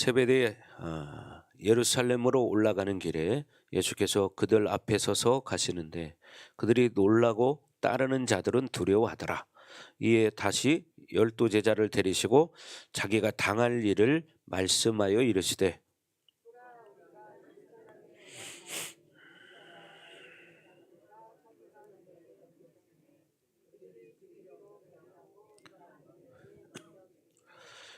세베대에 예루살렘으로 올라가는 길에 예수께서 그들 앞에 서서 가시는데 그들이 놀라고 따르는 자들은 두려워하더라. 이에 다시 12 제자를 데리시고 자기가 당할 일을 말씀하여 이르시되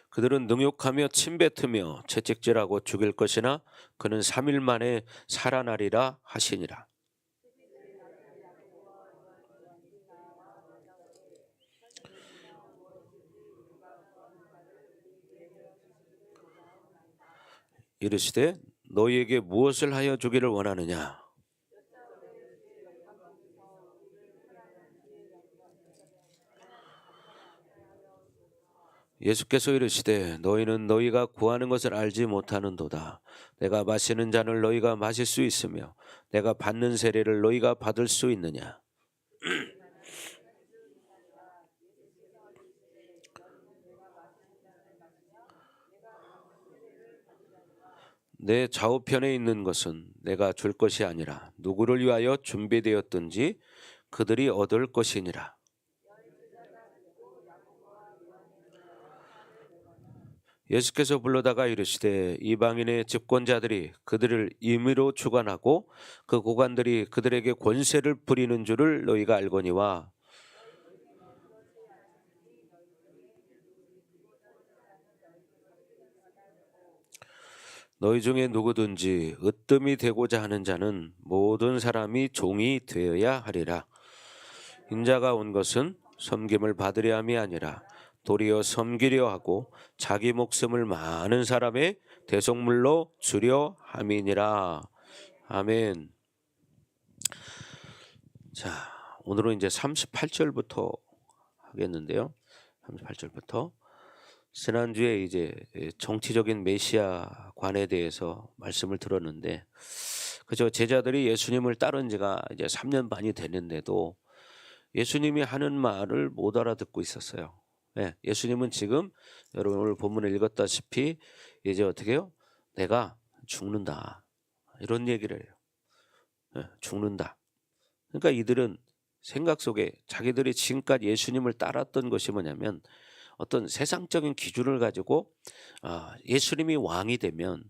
그들은 능욕하며 침뱉으며 채찍질하고 죽일 것이나 그는 3일 만에 살아나리라 하시니라. 이르시되 너희에게 무엇을 하여 주기를 원하느냐? 예수께서 이르시되 너희는 너희가 구하는 것을 알지 못하는도다. 내가 마시는 잔을 너희가 마실 수 있으며 내가 받는 세례를 너희가 받을 수 있느냐? 내 좌우편에 있는 것은 내가 줄 것이 아니라 누구를 위하여 준비되었든지 그들이 얻을 것이니라. 예수께서 불러다가 이르시되 이방인의 집권자들이 그들을 임의로 주관하고 그 고관들이 그들에게 권세를 부리는 줄을 너희가 알거니와 너희 중에 누구든지 으뜸이 되고자 하는 자는 모든 사람이 종이 되어야 하리라. 인자가 온 것은 섬김을 받으려 함이 아니라 도리어 섬기려 하고 자기 목숨을 많은 사람의 대속물로 주려 함이니라. 아멘. 자, 오늘은 이제 38절부터 하겠는데요. 38절부터. 지난주에 이제 정치적인 메시아관에 대해서 말씀을 들었는데, 그저 제자들이 예수님을 따른 지가 이제 3년 반이 됐는데도 예수님이 하는 말을 못 알아듣고 있었어요. 네, 예수님은 지금 여러분 오늘 본문을 읽었다시피 이제 어떻게 해요? 내가 죽는다. 이런 얘기를 해요. 네, 죽는다. 그러니까 이들은 생각 속에 자기들이 지금까지 예수님을 따랐던 것이 뭐냐면 어떤 세상적인 기준을 가지고 예수님이 왕이 되면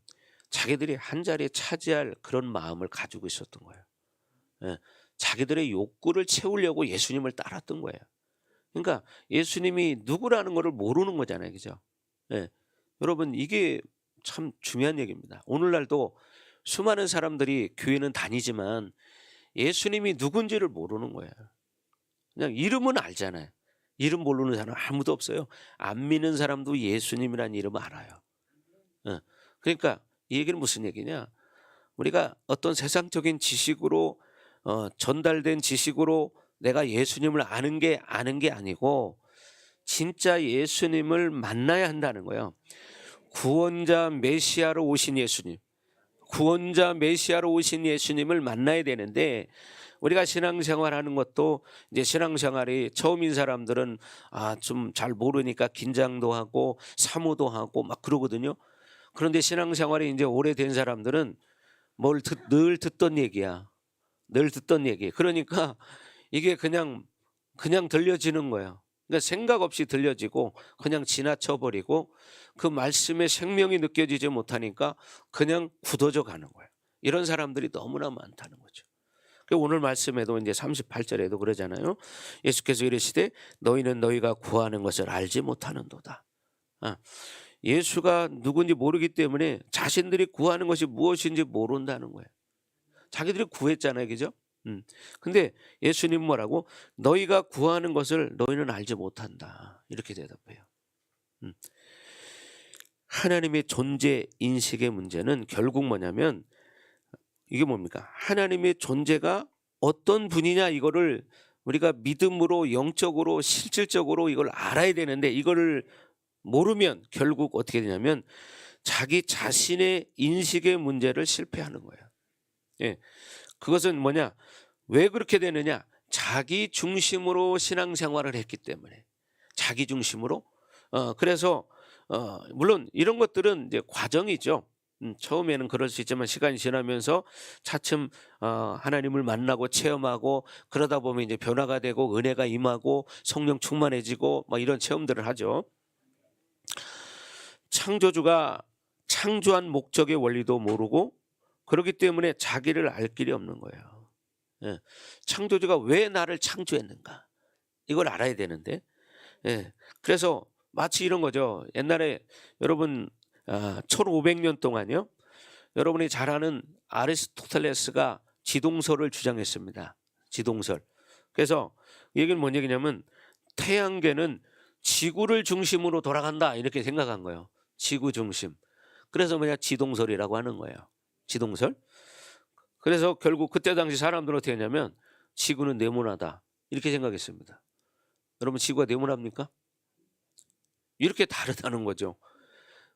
자기들이 한 자리에 차지할 그런 마음을 가지고 있었던 거예요. 예, 자기들의 욕구를 채우려고 예수님을 따랐던 거예요. 그러니까 예수님이 누구라는 것을 모르는 거잖아요. 그죠? 예, 여러분 이게 참 중요한 얘기입니다. 오늘날도 수많은 사람들이 교회는 다니지만 예수님이 누군지를 모르는 거예요. 그냥 이름은 알잖아요. 이름 모르는 사람 아무도 없어요. 안 믿는 사람도 예수님이라는 이름 알아요. 그러니까 이 얘기는 무슨 얘기냐? 우리가 어떤 세상적인 지식으로 전달된 지식으로 내가 예수님을 아는 게 아니고 진짜 예수님을 만나야 한다는 거예요. 구원자 메시아로 오신 예수님, 구원자 메시아로 오신 예수님을 만나야 되는데 우리가 신앙생활하는 것도 이제 신앙생활이 처음인 사람들은 좀 잘 모르니까 긴장도 하고 사모도 하고 막 그러거든요. 그런데 신앙생활이 이제 오래된 사람들은 늘 듣던 얘기야. 늘 듣던 얘기. 그러니까 이게 그냥 들려지는 거예요. 그러니까 생각 없이 들려지고 그냥 지나쳐 버리고 그 말씀의 생명이 느껴지지 못하니까 그냥 굳어져 가는 거예요. 이런 사람들이 너무나 많다는 거죠. 오늘 말씀에도 이제 38절에도 그러잖아요. 예수께서 이르시되 너희는 너희가 구하는 것을 알지 못하는도다. 예수가 누군지 모르기 때문에 자신들이 구하는 것이 무엇인지 모른다는 거예요. 자기들이 구했잖아요. 그죠? 근데 예수님 뭐라고? 너희가 구하는 것을 너희는 알지 못한다. 이렇게 대답해요. 하나님의 존재 인식의 문제는 결국 뭐냐면 이게 뭡니까? 하나님의 존재가 어떤 분이냐 이거를 우리가 믿음으로 영적으로 실질적으로 이걸 알아야 되는데 이거를 모르면 결국 어떻게 되냐면 자기 자신의 인식의 문제를 실패하는 거예요. 예, 그것은 뭐냐? 왜 그렇게 되느냐? 자기 중심으로 신앙생활을 했기 때문에 자기 중심으로 그래서 물론 이런 것들은 이제 과정이죠. 처음에는 그럴 수 있지만 시간이 지나면서 차츰 하나님을 만나고 체험하고 그러다 보면 이제 변화가 되고 은혜가 임하고 성령 충만해지고 막 이런 체험들을 하죠. 창조주가 창조한 목적의 원리도 모르고 그렇기 때문에 자기를 알 길이 없는 거예요. 예. 창조주가 왜 나를 창조했는가? 이걸 알아야 되는데. 예. 그래서 마치 이런 거죠. 옛날에 여러분 1500년 동안요. 여러분이 잘 아는 아리스토텔레스가 지동설을 주장했습니다. 지동설. 그래서 이 얘기는 뭔 얘기냐면 태양계는 지구를 중심으로 돌아간다 이렇게 생각한 거예요. 지구 중심. 그래서 뭐냐 지동설이라고 하는 거예요. 지동설. 그래서 결국 그때 당시 사람들은 어떻게 했냐면 지구는 네모나다 이렇게 생각했습니다. 여러분 지구가 네모납니까? 이렇게 다르다는 거죠.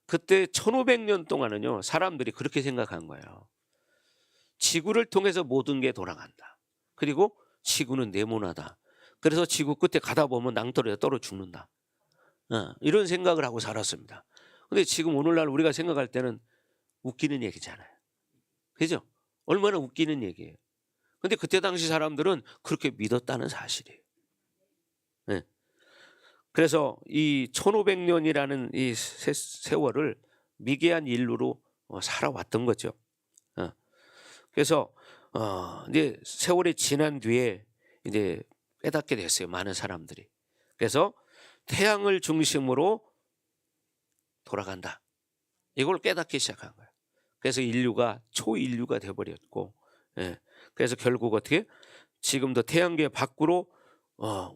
그때 1500년 동안은요 사람들이 그렇게 생각한 거예요. 지구를 통해서 모든 게 돌아간다. 그리고 지구는 네모나다. 그래서 지구 끝에 가다 보면 낭떠러지가 떨어 죽는다. 이런 생각을 하고 살았습니다. 근데 지금 오늘날 우리가 생각할 때는 웃기는 얘기잖아요. 그죠? 얼마나 웃기는 얘기예요. 근데 그때 당시 사람들은 그렇게 믿었다는 사실이에요. 네. 그래서 이 1500년이라는 이 세월을 미개한 인류로 살아왔던 거죠. 그래서 이제 세월이 지난 뒤에 이제 깨닫게 됐어요. 많은 사람들이. 그래서 태양을 중심으로 돌아간다. 이걸 깨닫기 시작한 거예요. 그래서 인류가 초인류가 되어버렸고, 예. 그래서 결국 어떻게 지금도 태양계 밖으로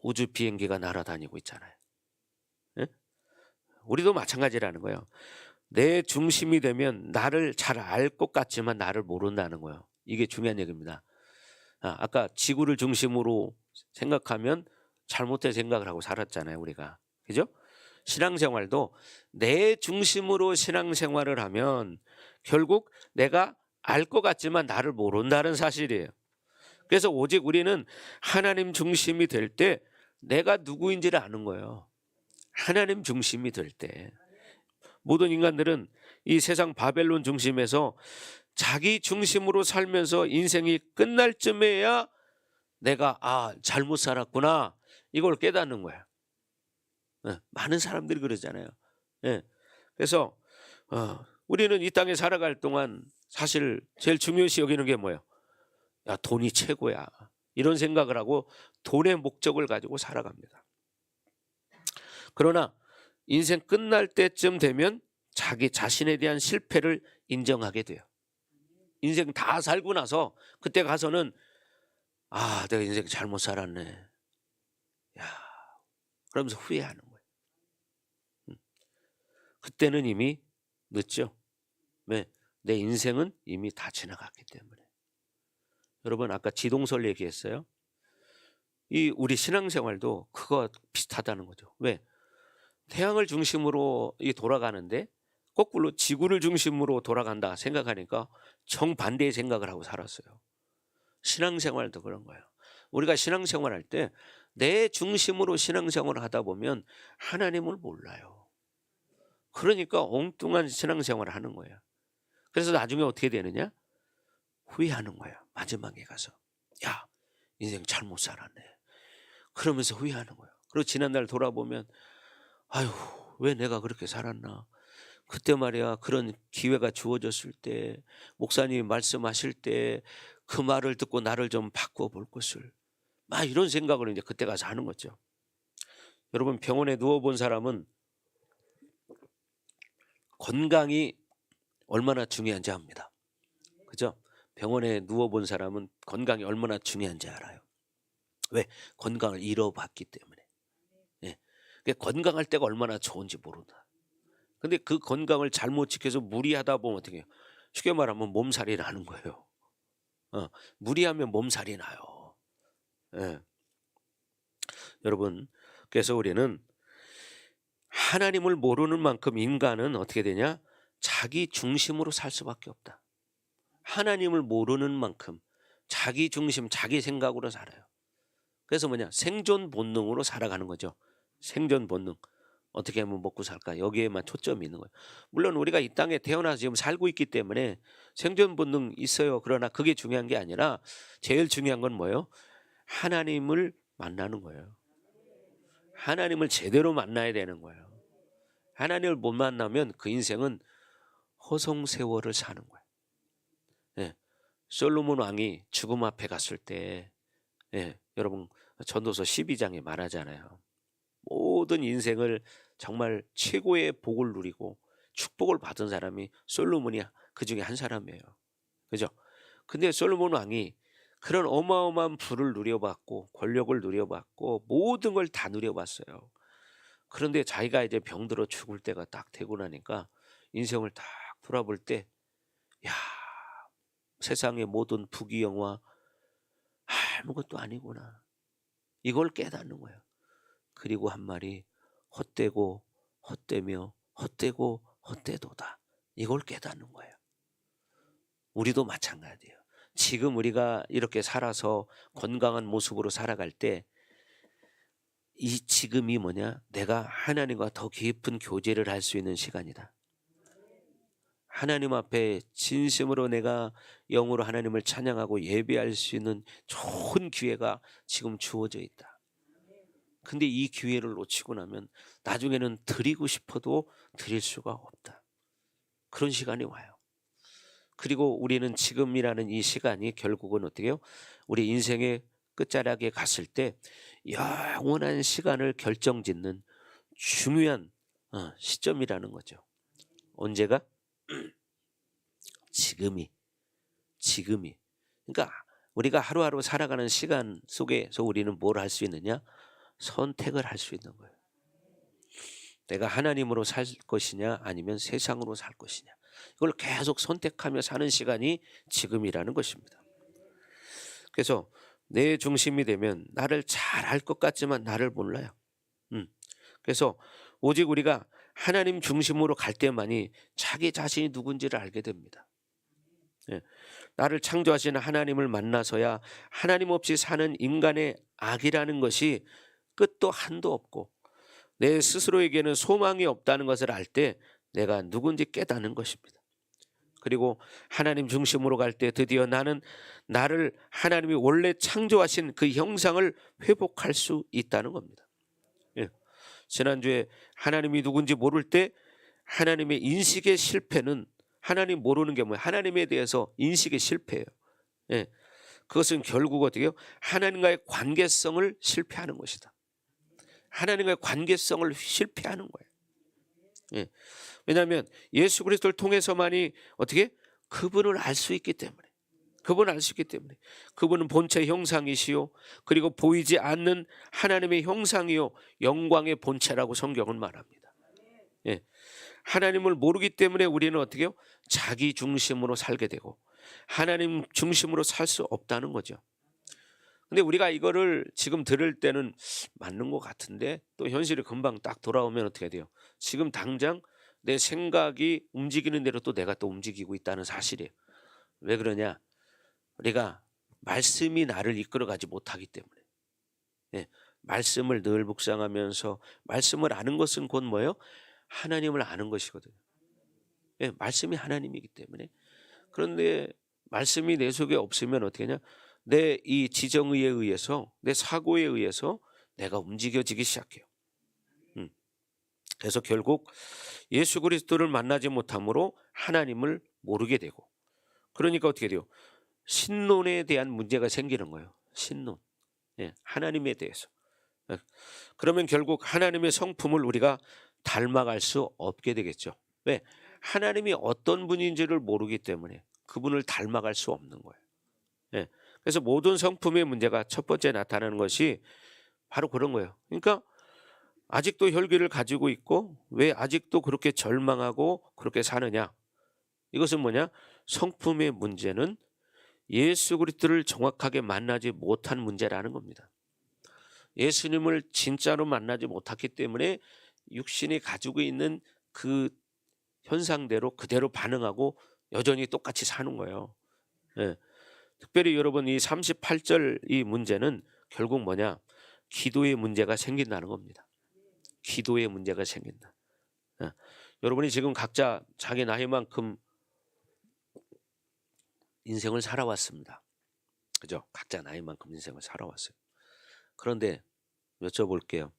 우주 비행기가 날아다니고 있잖아요. 예? 우리도 마찬가지라는 거예요. 내 중심이 되면 나를 잘 알 것 같지만 나를 모른다는 거예요. 이게 중요한 얘기입니다. 아까 지구를 중심으로 생각하면 잘못된 생각을 하고 살았잖아요, 우리가. 그죠? 신앙생활도 내 중심으로 신앙생활을 하면 결국 내가 알 것 같지만 나를 모른다는 사실이에요. 그래서 오직 우리는 하나님 중심이 될 때 내가 누구인지를 아는 거예요. 하나님 중심이 될 때. 모든 인간들은 이 세상 바벨론 중심에서 자기 중심으로 살면서 인생이 끝날 쯤에야 내가 잘못 살았구나 이걸 깨닫는 거야. 많은 사람들이 그러잖아요. 그래서 우리는 이 땅에 살아갈 동안 사실 제일 중요시 여기는 게 뭐예요? 야, 돈이 최고야. 이런 생각을 하고 돈의 목적을 가지고 살아갑니다. 그러나 인생 끝날 때쯤 되면 자기 자신에 대한 실패를 인정하게 돼요. 인생 다 살고 나서 그때 가서는 내가 인생 잘못 살았네. 야, 그러면서 후회하는 거예요. 그때는 이미 늦죠. 왜? 내 인생은 이미 다 지나갔기 때문에. 여러분 아까 지동설 얘기했어요. 이 우리 신앙생활도 그거 비슷하다는 거죠. 왜? 태양을 중심으로 돌아가는데 거꾸로 지구를 중심으로 돌아간다 생각하니까 정반대의 생각을 하고 살았어요. 신앙생활도 그런 거예요. 우리가 신앙생활할 때 내 중심으로 신앙생활을 하다 보면 하나님을 몰라요. 그러니까 엉뚱한 신앙생활을 하는 거예요. 그래서 나중에 어떻게 되느냐? 후회하는 거예요. 마지막에 가서 야, 인생 잘못 살았네. 그러면서 후회하는 거예요. 그리고 지난날 돌아보면 아유, 왜 내가 그렇게 살았나? 그때 말이야 그런 기회가 주어졌을 때 목사님이 말씀하실 때 그 말을 듣고 나를 좀 바꾸어 볼 것을 막 이런 생각을 이제 그때 가서 하는 거죠. 여러분 병원에 누워본 사람은 건강이 얼마나 중요한지 압니다. 그죠? 병원에 누워본 사람은 건강이 얼마나 중요한지 알아요. 왜? 건강을 잃어봤기 때문에. 건강할 때가 얼마나 좋은지 모른다. 근데 그 건강을 잘못 지켜서 무리하다 보면 어떻게 해요? 쉽게 말하면 몸살이 나는 거예요. 무리하면 몸살이 나요. 여러분, 그래서 우리는 하나님을 모르는 만큼 인간은 어떻게 되냐? 자기 중심으로 살 수밖에 없다. 하나님을 모르는 만큼 자기 중심, 자기 생각으로 살아요. 그래서 뭐냐? 생존 본능으로 살아가는 거죠. 생존 본능. 어떻게 하면 먹고 살까? 여기에만 초점이 있는 거예요. 물론 우리가 이 땅에 태어나서 지금 살고 있기 때문에 생존 본능 있어요. 그러나 그게 중요한 게 아니라 제일 중요한 건 뭐예요? 하나님을 만나는 거예요. 하나님을 제대로 만나야 되는 거예요. 하나님을 못 만나면 그 인생은 허송세월을 사는 거예요. 예. 솔로몬 왕이 죽음 앞에 갔을 때, 예, 여러분 전도서 12장에 말하잖아요. 모든 인생을 정말 최고의 복을 누리고 축복을 받은 사람이 솔로몬이 그 중에 한 사람이에요. 그죠? 근데 솔로몬 왕이 그런 어마어마한 부를 누려봤고 권력을 누려봤고 모든 걸 다 누려봤어요. 그런데 자기가 이제 병들어 죽을 때가 딱 되고 나니까 인생을 딱 돌아볼 때, 야, 세상의 모든 부귀영화 아무것도 아니구나. 이걸 깨닫는 거예요. 그리고 한 말이 헛되고 헛되며 헛되고 헛되도다. 이걸 깨닫는 거예요. 우리도 마찬가지예요. 지금 우리가 이렇게 살아서 건강한 모습으로 살아갈 때 이 지금이 뭐냐? 내가 하나님과 더 깊은 교제를 할 수 있는 시간이다. 하나님 앞에 진심으로 내가 영으로 하나님을 찬양하고 예배할 수 있는 좋은 기회가 지금 주어져 있다. 근데 이 기회를 놓치고 나면 나중에는 드리고 싶어도 드릴 수가 없다. 그런 시간이 와요. 그리고 우리는 지금이라는 이 시간이 결국은 어떻게 해요? 우리 인생의 끝자락에 갔을 때 영원한 시간을 결정짓는 중요한 시점이라는 거죠. 언제가? 지금이. 그러니까 우리가 하루하루 살아가는 시간 속에서 우리는 뭘 할 수 있느냐? 선택을 할 수 있는 거예요. 내가 하나님으로 살 것이냐 아니면 세상으로 살 것이냐. 이걸 계속 선택하며 사는 시간이 지금이라는 것입니다. 그래서 내 중심이 되면 나를 잘 알 것 같지만 나를 몰라요. 그래서 오직 우리가 하나님 중심으로 갈 때만이 자기 자신이 누군지를 알게 됩니다. 예. 나를 창조하신 하나님을 만나서야 하나님 없이 사는 인간의 악이라는 것이 끝도 한도 없고 내 스스로에게는 소망이 없다는 것을 알 때 내가 누군지 깨닫는 것입니다. 그리고 하나님 중심으로 갈 때 드디어 나는 나를 하나님이 원래 창조하신 그 형상을 회복할 수 있다는 겁니다. 예. 지난주에 하나님이 누군지 모를 때 하나님의 인식의 실패는 하나님 모르는 게 뭐예요? 하나님에 대해서 인식의 실패예요. 예. 그것은 결국 어떻게 해요? 하나님과의 관계성을 실패하는 것이다. 하나님과의 관계성을 실패하는 거예요. 예. 왜냐하면 예수 그리스도를 통해서만이 어떻게? 그분을 알 수 있기 때문에. 그분을 알 수 있기 때문에. 그분은 본체 형상이시요. 그리고 보이지 않는 하나님의 형상이요. 영광의 본체라고 성경은 말합니다. 예. 하나님을 모르기 때문에 우리는 어떻게 해요? 자기 중심으로 살게 되고 하나님 중심으로 살 수 없다는 거죠. 근데 우리가 이거를 지금 들을 때는 맞는 것 같은데 또 현실이 금방 딱 돌아오면 어떻게 돼요? 지금 당장 내 생각이 움직이는 대로 또 내가 또 움직이고 있다는 사실이에요. 왜 그러냐? 우리가 말씀이 나를 이끌어가지 못하기 때문에. 예, 말씀을 늘 묵상하면서 말씀을 아는 것은 곧 뭐예요? 하나님을 아는 것이거든요. 예, 말씀이 하나님이기 때문에. 그런데 말씀이 내 속에 없으면 어떻게 하냐? 내 이 지정의에 의해서 내 사고에 의해서 내가 움직여지기 시작해요. 그래서 결국 예수 그리스도를 만나지 못함으로 하나님을 모르게 되고 그러니까 어떻게 돼요? 신론에 대한 문제가 생기는 거예요. 신론. 예, 하나님에 대해서. 예, 그러면 결국 하나님의 성품을 우리가 닮아갈 수 없게 되겠죠. 왜? 하나님이 어떤 분인지를 모르기 때문에 그분을 닮아갈 수 없는 거예요. 예, 그래서 모든 성품의 문제가 첫 번째 나타나는 것이 바로 그런 거예요. 그러니까 아직도 혈기를 가지고 있고 왜 아직도 그렇게 절망하고 그렇게 사느냐? 이것은 뭐냐? 성품의 문제는 예수 그리스도를 정확하게 만나지 못한 문제라는 겁니다. 예수님을 진짜로 만나지 못했기 때문에 육신이 가지고 있는 그 현상대로 그대로 반응하고 여전히 똑같이 사는 거예요. 예. 특별히 여러분 이 38절 이 문제는 결국 뭐냐? 기도의 문제가 생긴다는 겁니다. 기도에 문제가 생긴다. 여러분이 지금 각자 자기 나이만큼 인생을 살아왔습니다. 그죠? 각자 나이만큼 인생을 살아왔어요. 그런데 여쭤볼게요.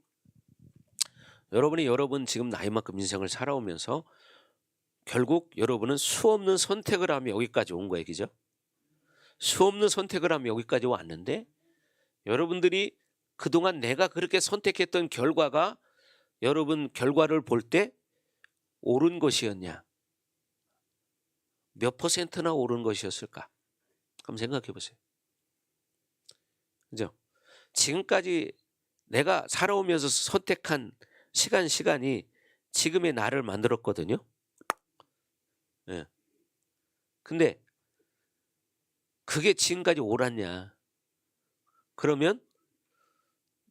여러분 지금 나이만큼 인생을 살아오면서 결국 여러분은 수없는 선택을 하며 여기까지 온 거예요. 그죠? 수없는 선택을 하며 여기까지 왔는데 여러분들이 그동안 내가 그렇게 선택했던 결과가 여러분 결과를 볼 때 옳은 것이었냐? 몇 %나 옳은 것이었을까? 한번 생각해 보세요. 그죠? 지금까지 내가 살아오면서 선택한 시간이 지금의 나를 만들었거든요. 예. 근데 그게 지금까지 옳았냐? 그러면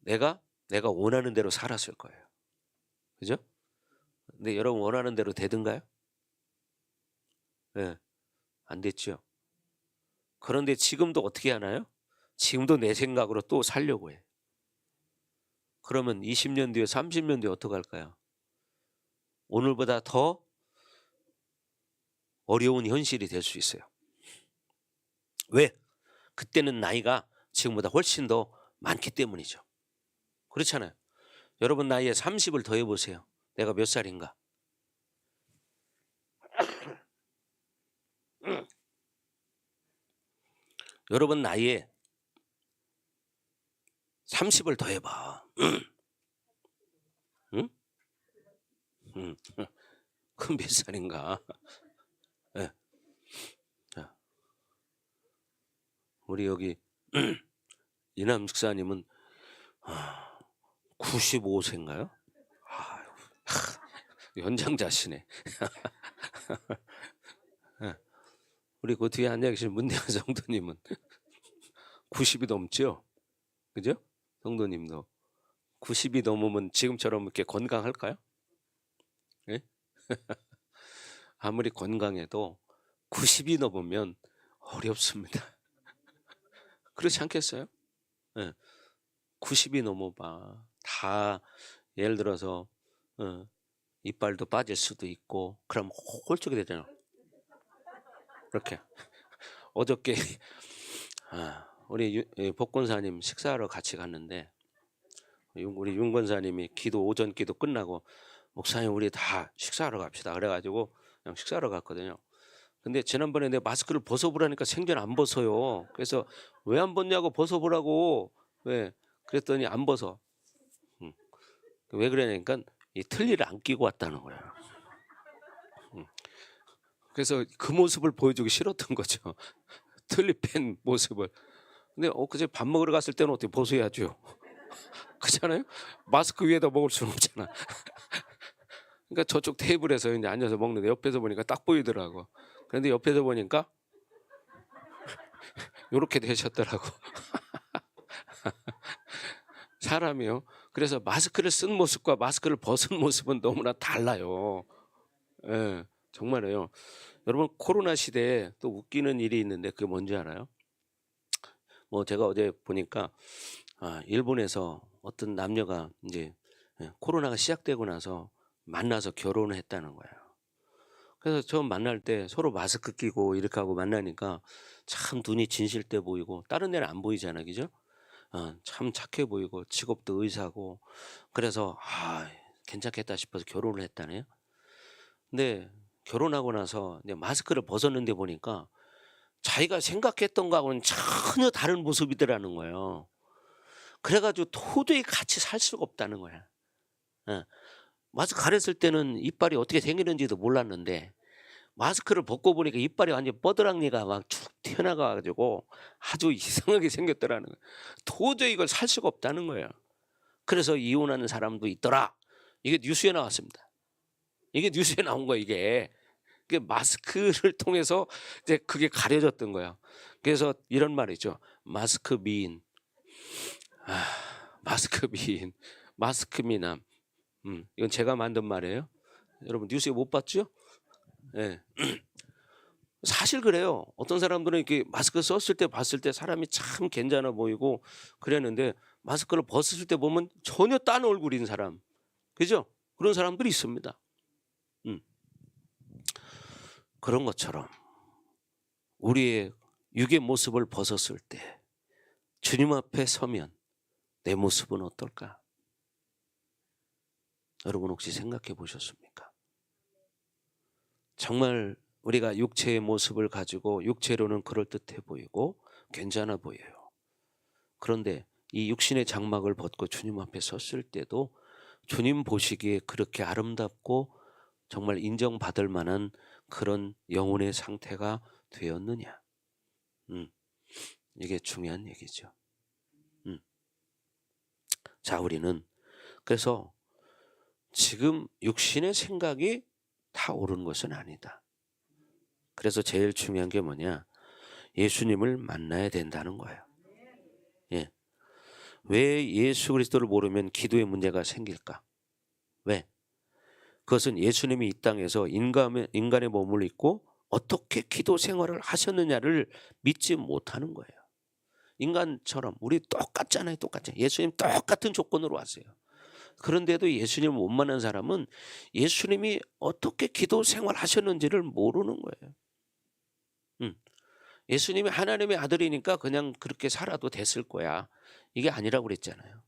내가 원하는 대로 살았을 거예요. 그죠? 근데 여러분 원하는 대로 되든가요? 예. 안 됐죠. 그런데 지금도 어떻게 하나요? 지금도 내 생각으로 또 살려고 해. 그러면 20년 뒤에 30년 뒤에 어떻게 할까요? 오늘보다 더 어려운 현실이 될 수 있어요. 왜? 그때는 나이가 지금보다 훨씬 더 많기 때문이죠. 그렇잖아요. 여러분 나이에 30을 더해 보세요. 내가 몇 살인가? 여러분 나이에 30을 더해봐. 응? 그럼 몇 살인가? 네. 우리 여기 이남 목사님은 95세인가요? 연장자시네. 우리 그 뒤에 앉아 계신 문대한 성도님은 90이 넘죠? 그죠? 성도님도 90이 넘으면 지금처럼 이렇게 건강할까요? 네? 아무리 건강해도 90이 넘으면 어렵습니다. 그렇지 않겠어요? 네. 90이 넘어봐. 다 예를 들어서 이빨도 빠질 수도 있고 그럼 홀쭉이 되잖아. 이렇게 어저께 우리 복권사님 식사하러 같이 갔는데 우리 윤 권사님이 오전 기도 끝나고 목사님 우리 다 식사하러 갑시다 그래가지고 그냥 식사하러 갔거든요. 근데 지난번에 내가 마스크를 벗어보라니까 생전 안 벗어요. 그래서 왜 안 벗냐고 벗어보라고. 왜? 그랬더니 안 벗어. 왜 그러냐니까 이 틀니를 안 끼고 왔다는 거야. 그래서 그 모습을 보여주기 싫었던 거죠. 틀니 뺀 모습을. 근데 그제 밥 먹으러 갔을 때는 어떻게 벗어야죠. 그렇잖아요. 마스크 위에다 먹을 수는 없잖아. 그러니까 저쪽 테이블에서 이제 앉아서 먹는데 옆에서 보니까 딱 보이더라고. 그런데 옆에서 보니까 이렇게 되셨더라고. 사람이요. 그래서 마스크를 쓴 모습과 마스크를 벗은 모습은 너무나 달라요. 예, 정말이에요. 여러분 코로나 시대에 또 웃기는 일이 있는데 그게 뭔지 알아요? 뭐 제가 어제 보니까 일본에서 어떤 남녀가 이제 코로나가 시작되고 나서 만나서 결혼을 했다는 거예요. 그래서 처음 만날 때 서로 마스크 끼고 이렇게 하고 만나니까 참 눈이 진실돼 보이고 다른 데는 안 보이잖아요. 그죠? 참 착해 보이고 직업도 의사고 그래서 괜찮겠다 싶어서 결혼을 했다네요. 근데 결혼하고 나서 이제 마스크를 벗었는데 보니까 자기가 생각했던 거하고는 전혀 다른 모습이더라는 거예요. 그래가지고 도저히 같이 살 수가 없다는 거야. 마스크 가렸을 때는 이빨이 어떻게 생기는지도 몰랐는데 마스크를 벗고 보니까 이빨이 완전 뻐드랑니가 막 쭉 튀어나가가지고 아주 이상하게 생겼더라는 거예요. 도저히 이걸 살 수가 없다는 거예요. 그래서 이혼하는 사람도 있더라. 이게 뉴스에 나왔습니다. 이게 뉴스에 나온 거예요. 이게 마스크를 통해서 이제 그게 가려졌던 거예요. 그래서 이런 말이 있죠. 마스크 미인, 마스크 미인, 마스크 미남. 이건 제가 만든 말이에요. 여러분 뉴스에 못 봤죠? 네. 사실 그래요. 어떤 사람들은 이렇게 마스크 썼을 때 봤을 때 사람이 참 괜찮아 보이고 그랬는데 마스크를 벗었을 때 보면 전혀 딴 얼굴인 사람. 그죠? 그런 사람들이 있습니다. 그런 것처럼 우리의 육의 모습을 벗었을 때 주님 앞에 서면 내 모습은 어떨까? 여러분 혹시 생각해 보셨습니까? 정말 우리가 육체의 모습을 가지고 육체로는 그럴듯해 보이고 괜찮아 보여요. 그런데 이 육신의 장막을 벗고 주님 앞에 섰을 때도 주님 보시기에 그렇게 아름답고 정말 인정받을 만한 그런 영혼의 상태가 되었느냐? 이게 중요한 얘기죠. 자, 우리는 그래서 지금 육신의 생각이 다 옳은 것은 아니다. 그래서 제일 중요한 게 뭐냐? 예수님을 만나야 된다는 거예요. 예. 왜 예수 그리스도를 모르면 기도에 문제가 생길까? 왜? 그것은 예수님이 이 땅에서 인간의 몸을 입고 어떻게 기도 생활을 하셨느냐를 믿지 못하는 거예요. 인간처럼 우리 똑같잖아요. 똑같잖아요. 예수님 똑같은 조건으로 왔어요. 그런데도 예수님을 못 만난 사람은 예수님이 어떻게 기도 생활 하셨는지를 모르는 거예요. 예수님이 하나님의 아들이니까 그냥 그렇게 살아도 됐을 거야. 이게 아니라고 그랬잖아요.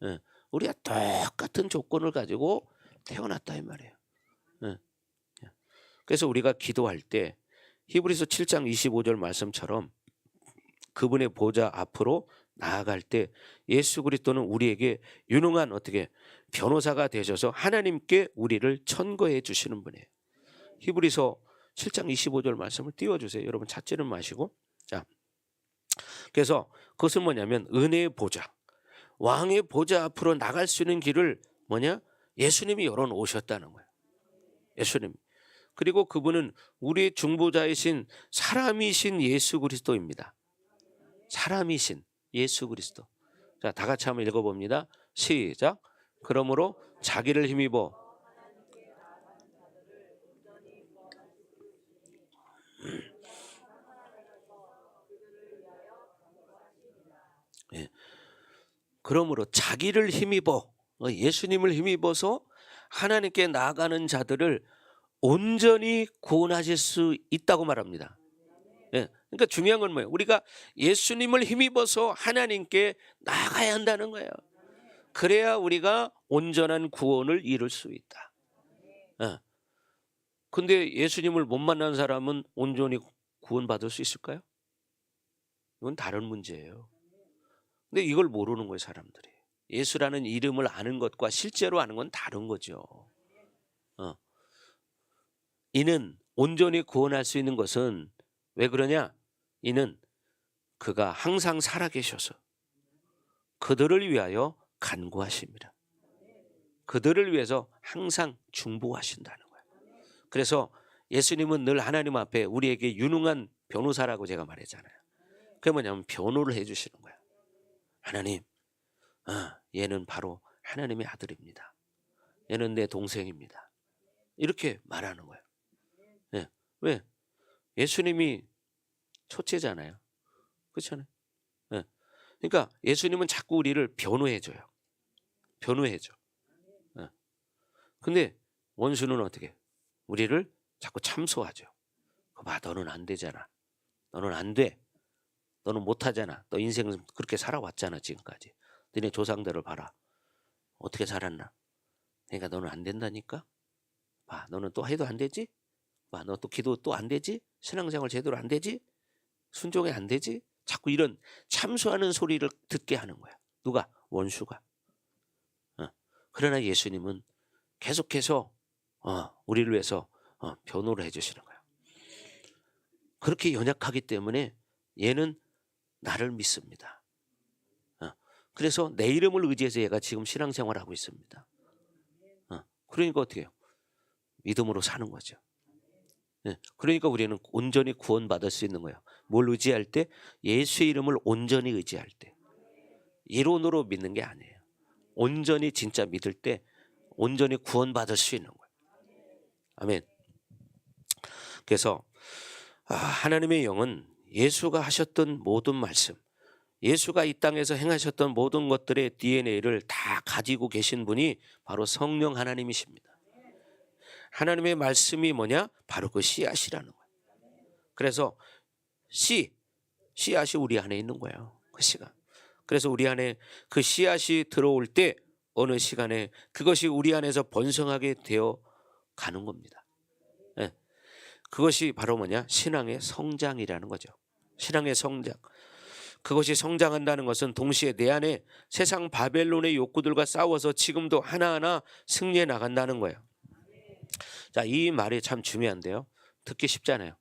예. 우리가 똑같은 조건을 가지고 태어났다 이 말이에요. 예. 그래서 우리가 기도할 때 히브리서 7장 25절 말씀처럼 그분의 보좌 앞으로 나아갈 때 예수 그리스도는 우리에게 유능한 어떻게 변호사가 되셔서 하나님께 우리를 천거해 주시는 분이에요. 히브리서 7장 25절 말씀을 띄워주세요. 여러분 찾지는 마시고. 자, 그래서 그것은 뭐냐면 은혜의 보좌, 왕의 보좌 앞으로 나갈 수 있는 길을 뭐냐? 예수님이 열어놓으셨다는 거예요. 예수님. 그리고 그분은 우리의 중보자이신 사람이신 예수 그리스도입니다. 사람이신 예수 그리스도. 자, 다 같이 한번 읽어봅니다. 시작. 그러므로 자기를 힘입어 예. 그러므로 자기를 힘입어 예수님을 힘입어서 하나님께 나아가는 자들을 온전히 구원하실 수 있다고 말합니다. 예. 그러니까 중요한 건 뭐예요? 우리가 예수님을 힘입어서 하나님께 나아가야 한다는 거예요. 그래야 우리가 온전한 구원을 이룰 수 있다. 예. 근데 예수님을 못 만난 사람은 온전히 구원받을 수 있을까요? 이건 다른 문제예요. 근데 이걸 모르는 거예요, 사람들이. 예수라는 이름을 아는 것과 실제로 아는 건 다른 거죠. 이는 온전히 구원할 수 있는 것은 왜 그러냐? 이는 그가 항상 살아계셔서 그들을 위하여 간구하십니다. 그들을 위해서 항상 중보하신다는 거예요. 그래서 예수님은 늘 하나님 앞에 우리에게 유능한 변호사라고 제가 말했잖아요. 그게 뭐냐면 변호를 해주시는 거예요. 하나님, 얘는 바로 하나님의 아들입니다. 얘는 내 동생입니다. 이렇게 말하는 거예요. 네. 왜? 예수님이 초째잖아요. 그렇잖아요. 네. 그러니까 예수님은 자꾸 우리를 변호해줘요. 변호해줘. 네. 근데 원수는 어떻게? 우리를 자꾸 참소하죠. 봐, 너는 안 되잖아. 너는 안 돼. 너는 못하잖아. 너 인생은 그렇게 살아왔잖아 지금까지. 너네 조상들을 봐라. 어떻게 살았나. 그러니까 너는 안 된다니까. 봐, 너는 또 해도 안 되지? 봐, 너 또 기도 또 안 되지? 신앙생활 제대로 안 되지? 순종이 안 되지? 자꾸 이런 참소하는 소리를 듣게 하는 거야. 누가? 원수가. 그러나 예수님은 계속해서 우리를 위해서 변호를 해주시는 거야. 그렇게 연약하기 때문에 얘는 나를 믿습니다. 그래서 내 이름을 의지해서 얘가 지금 신앙생활을 하고 있습니다. 그러니까 어떻게 해요? 믿음으로 사는 거죠. 그러니까 우리는 온전히 구원받을 수 있는 거예요. 뭘 의지할 때? 예수의 이름을 온전히 의지할 때. 이론으로 믿는 게 아니에요. 온전히 진짜 믿을 때 온전히 구원받을 수 있는 거예요. 아멘. 그래서 하나님의 영은 예수가 하셨던 모든 말씀, 예수가 이 땅에서 행하셨던 모든 것들의 DNA를 다 가지고 계신 분이 바로 성령 하나님이십니다. 하나님의 말씀이 뭐냐? 바로 그 씨앗이라는 거예요. 그래서 씨앗이 우리 안에 있는 거예요. 그 씨가. 그래서 우리 안에 그 씨앗이 들어올 때 어느 시간에 그것이 우리 안에서 번성하게 되어 가는 겁니다. 예. 그것이 바로 뭐냐? 신앙의 성장이라는 거죠. 신앙의 성장. 그것이 성장한다는 것은 동시에 내 안에 세상 바벨론의 욕구들과 싸워서 지금도 하나하나 승리해 나간다는 거예요. 자, 이 말이 참 중요한데요. 듣기 쉽잖아요.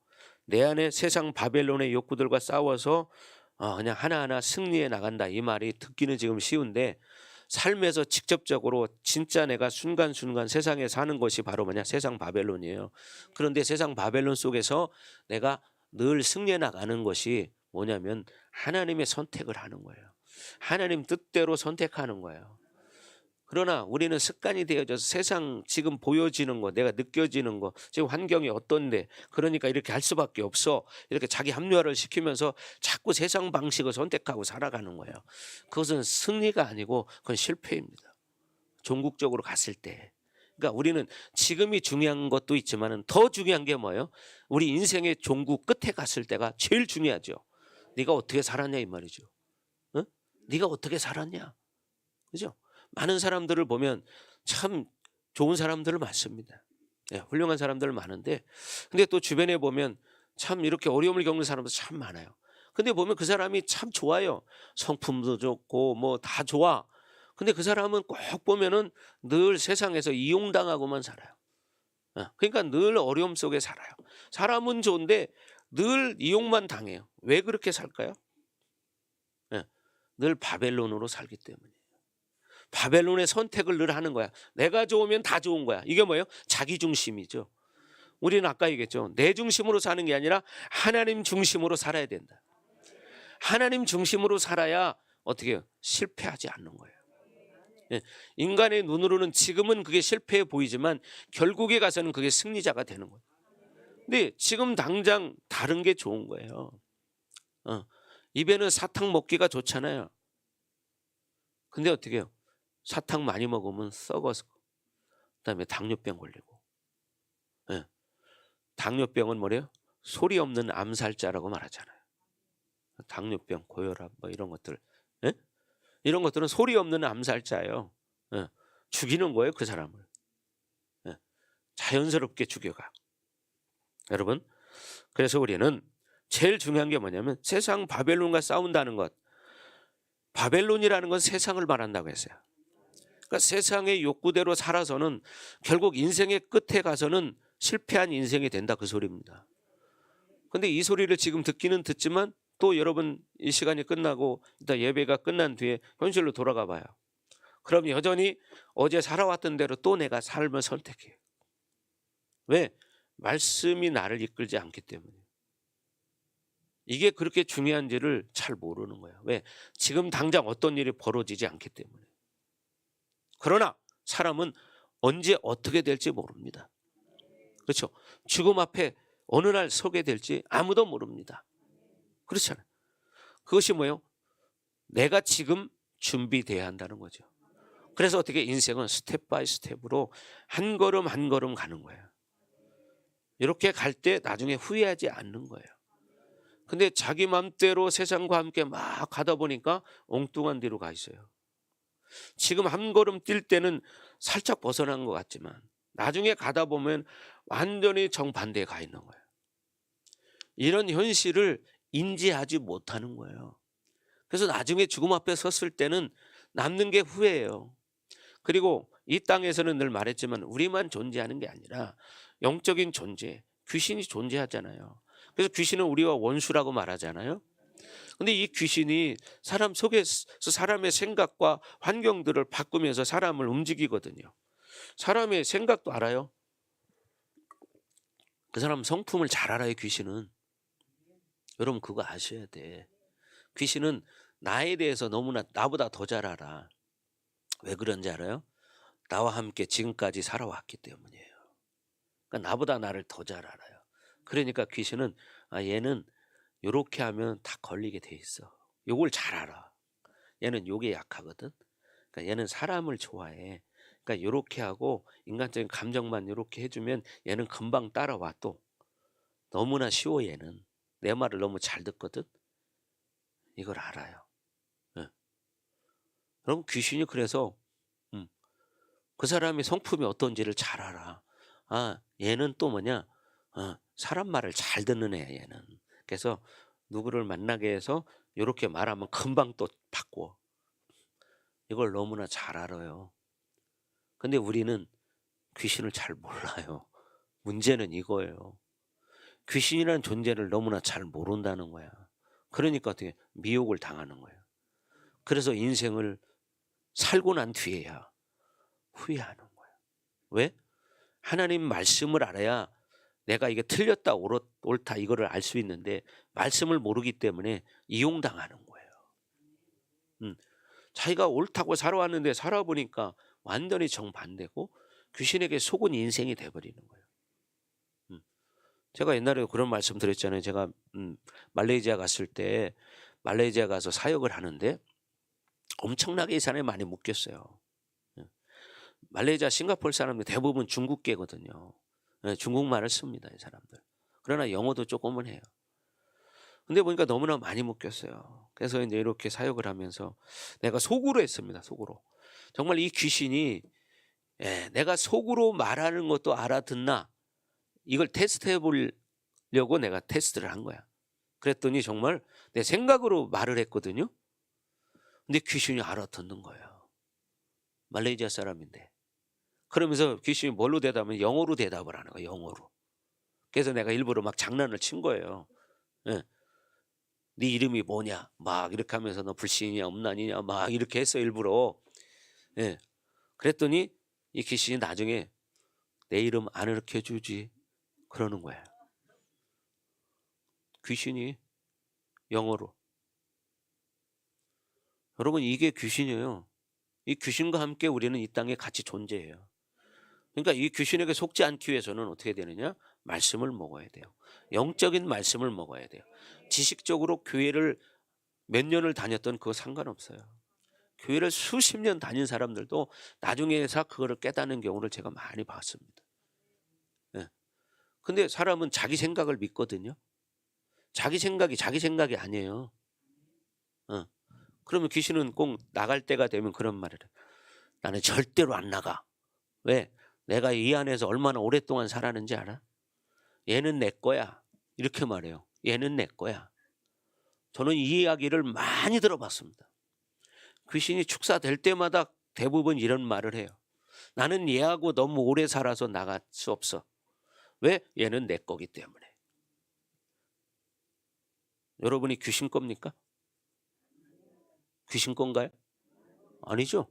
내 안에 세상 바벨론의 욕구들과 싸워서 그냥 하나하나 승리해 나간다. 이 말이 듣기는 지금 쉬운데 삶에서 직접적으로 진짜 내가 순간순간 세상에 사는 것이 바로 뭐냐? 세상 바벨론이에요. 그런데 세상 바벨론 속에서 내가 늘 승리해 나가는 것이 뭐냐면 하나님의 선택을 하는 거예요. 하나님 뜻대로 선택하는 거예요. 그러나 우리는 습관이 되어져서 세상 지금 보여지는 거, 내가 느껴지는 거, 지금 환경이 어떤데 그러니까 이렇게 할 수밖에 없어. 이렇게 자기 합리화를 시키면서 자꾸 세상 방식을 선택하고 살아가는 거예요. 그것은 승리가 아니고 그건 실패입니다. 종국적으로 갔을 때. 그러니까 우리는 지금이 중요한 것도 있지만 더 중요한 게 뭐예요? 우리 인생의 종국 끝에 갔을 때가 제일 중요하죠. 네가 어떻게 살았냐 이 말이죠. 응? 네가 어떻게 살았냐. 그죠? 많은 사람들을 보면 참 좋은 사람들 많습니다. 네, 훌륭한 사람들 많은데 근데 또 주변에 보면 참 이렇게 어려움을 겪는 사람도 참 많아요. 근데 보면 그 사람이 참 좋아요. 성품도 좋고 뭐 다 좋아. 근데 그 사람은 꼭 보면은 늘 세상에서 이용당하고만 살아요. 그러니까 늘 어려움 속에 살아요. 사람은 좋은데 늘 이용만 당해요. 왜 그렇게 살까요? 늘 바벨론으로 살기 때문이에요. 바벨론의 선택을 늘 하는 거야. 내가 좋으면 다 좋은 거야. 이게 뭐예요? 자기 중심이죠. 우리는 아까 얘기했죠. 내 중심으로 사는 게 아니라 하나님 중심으로 살아야 된다. 하나님 중심으로 살아야 어떻게 해요? 실패하지 않는 거예요. 인간의 눈으로는 지금은 그게 실패해 보이지만 결국에 가서는 그게 승리자가 되는 거예요. 근데 지금 당장 다른 게 좋은 거예요. 입에는 사탕 먹기가 좋잖아요. 근데 어떻게 해요? 사탕 많이 먹으면 썩어서 그다음에 당뇨병 걸리고. 당뇨병은 뭐래요? 소리 없는 암살자라고 말하잖아요. 당뇨병, 고혈압 뭐 이런 것들. 이런 것들은 소리 없는 암살자예요. 죽이는 거예요, 그 사람을. 자연스럽게 죽여가. 여러분, 그래서 우리는 제일 중요한 게 뭐냐면 세상 바벨론과 싸운다는 것. 바벨론이라는 건 세상을 말한다고 했어요. 그러니까 세상의 욕구대로 살아서는 결국 인생의 끝에 가서는 실패한 인생이 된다 그 소리입니다. 근데 이 소리를 지금 듣기는 듣지만 또 여러분 이 시간이 끝나고 일단 예배가 끝난 뒤에 현실로 돌아가 봐요. 그럼 여전히 어제 살아왔던 대로 또 내가 삶을 선택해요. 왜? 말씀이 나를 이끌지 않기 때문에. 이게 그렇게 중요한지를 잘 모르는 거예요. 왜? 지금 당장 어떤 일이 벌어지지 않기 때문에. 그러나 사람은 언제 어떻게 될지 모릅니다. 그렇죠? 죽음 앞에 어느 날 서게 될지 아무도 모릅니다. 그렇잖아요. 그것이 뭐예요? 내가 지금 준비돼야 한다는 거죠. 그래서 어떻게 인생은 스텝 바이 스텝으로 한 걸음 한 걸음 가는 거예요. 이렇게 갈 때 나중에 후회하지 않는 거예요. 근데 자기 맘대로 세상과 함께 막 가다 보니까 엉뚱한 데로 가 있어요. 지금 한 걸음 뛸 때는 살짝 벗어난 것 같지만 나중에 가다 보면 완전히 정반대에 가 있는 거예요. 이런 현실을 인지하지 못하는 거예요. 그래서 나중에 죽음 앞에 섰을 때는 남는 게 후회예요. 그리고 이 땅에서는 늘 말했지만 우리만 존재하는 게 아니라 영적인 존재, 귀신이 존재하잖아요. 그래서 귀신은 우리와 원수라고 말하잖아요. 근데 이 귀신이 사람 속에서 사람의 생각과 환경들을 바꾸면서 사람을 움직이거든요. 사람의 생각도 알아요. 그 사람 성품을 잘 알아요, 귀신은. 여러분 그거 아셔야 돼. 귀신은 나에 대해서 너무나 나보다 더 잘 알아. 왜 그런지 알아요? 나와 함께 지금까지 살아왔기 때문이에요. 그러니까 나보다 나를 더 잘 알아요. 그러니까 귀신은 얘는 이렇게 하면 다 걸리게 돼 있어. 요걸 잘 알아. 얘는 요게 약하거든. 그러니까 얘는 사람을 좋아해. 그러니까 요렇게 하고 인간적인 감정만 요렇게 해 주면 얘는 금방 따라와 또. 너무나 쉬워 얘는. 내 말을 너무 잘 듣거든. 이걸 알아요. 예. 그럼 귀신이 그래서 음 그 사람의 성품이 어떤지를 잘 알아. 아 얘는 또 뭐냐 사람 말을 잘 듣는 애야 얘는. 그래서 누구를 만나게 해서 요렇게 말하면 금방 또 바꿔. 이걸 너무나 잘 알아요. 근데 우리는 귀신을 잘 몰라요. 문제는 이거예요. 귀신이라는 존재를 너무나 잘 모른다는 거야. 그러니까 어떻게 미혹을 당하는 거예요. 그래서 인생을 살고 난 뒤에야 후회하는 거야. 왜? 하나님 말씀을 알아야 내가 이게 틀렸다 옳다 이거를 알 수 있는데 말씀을 모르기 때문에 이용당하는 거예요. 자기가 옳다고 살아왔는데 살아보니까 완전히 정반대고 귀신에게 속은 인생이 돼버리는 거예요. 제가 옛날에 그런 말씀 드렸잖아요. 제가 말레이시아 갔을 때 말레이시아 가서 사역을 하는데 엄청나게 이 사람이 많이 묶였어요. 예. 말레이시아 싱가포르 사람들 대부분 중국계거든요. 예, 중국말을 씁니다. 이 사람들. 그러나 영어도 조금은 해요. 근데 보니까 너무나 많이 묶였어요. 그래서 이제 이렇게 사역을 하면서 내가 속으로 했습니다. 속으로. 정말 이 귀신이 내가 속으로 말하는 것도 알아듣나 이걸 테스트해 보려고 내가 테스트를 한 거야. 그랬더니 정말 내 생각으로 말을 했거든요. 근데 귀신이 알아듣는 거예요. 말레이시아 사람인데. 그러면서 귀신이 뭘로 대답하면 영어로 대답을 하는 거예요. 영어로. 그래서 내가 일부러 막 장난을 친 거예요. 예. 네 이름이 뭐냐? 막 이렇게 하면서 너 불신이냐 음란이냐 막 이렇게 했어 일부러. 예. 그랬더니 이 귀신이 나중에 내 이름 안 이렇게 주지 그러는 거예요. 귀신이 영어로. 여러분 이게 귀신이에요. 이 귀신과 함께 우리는 이 땅에 같이 존재해요. 그러니까 이 귀신에게 속지 않기 위해서는 어떻게 되느냐? 말씀을 먹어야 돼요. 영적인 말씀을 먹어야 돼요. 지식적으로 교회를 몇 년을 다녔던 그거 상관없어요. 교회를 수십 년 다닌 사람들도 나중에서 그거를 깨닫는 경우를 제가 많이 봤습니다. 예. 근데 사람은 자기 생각을 믿거든요. 자기 생각이 아니에요. 어. 그러면 귀신은 꼭 나갈 때가 되면 그런 말을 해요. 나는 절대로 안 나가. 왜? 내가 이 안에서 얼마나 오랫동안 살았는지 알아? 얘는 내 거야. 이렇게 말해요. 얘는 내 거야. 저는 이 이야기를 많이 들어봤습니다. 귀신이 축사될 때마다 대부분 이런 말을 해요. 나는 얘하고 너무 오래 살아서 나갈 수 없어. 왜? 얘는 내 거기 때문에. 여러분이 귀신 겁니까? 귀신 건가요? 아니죠.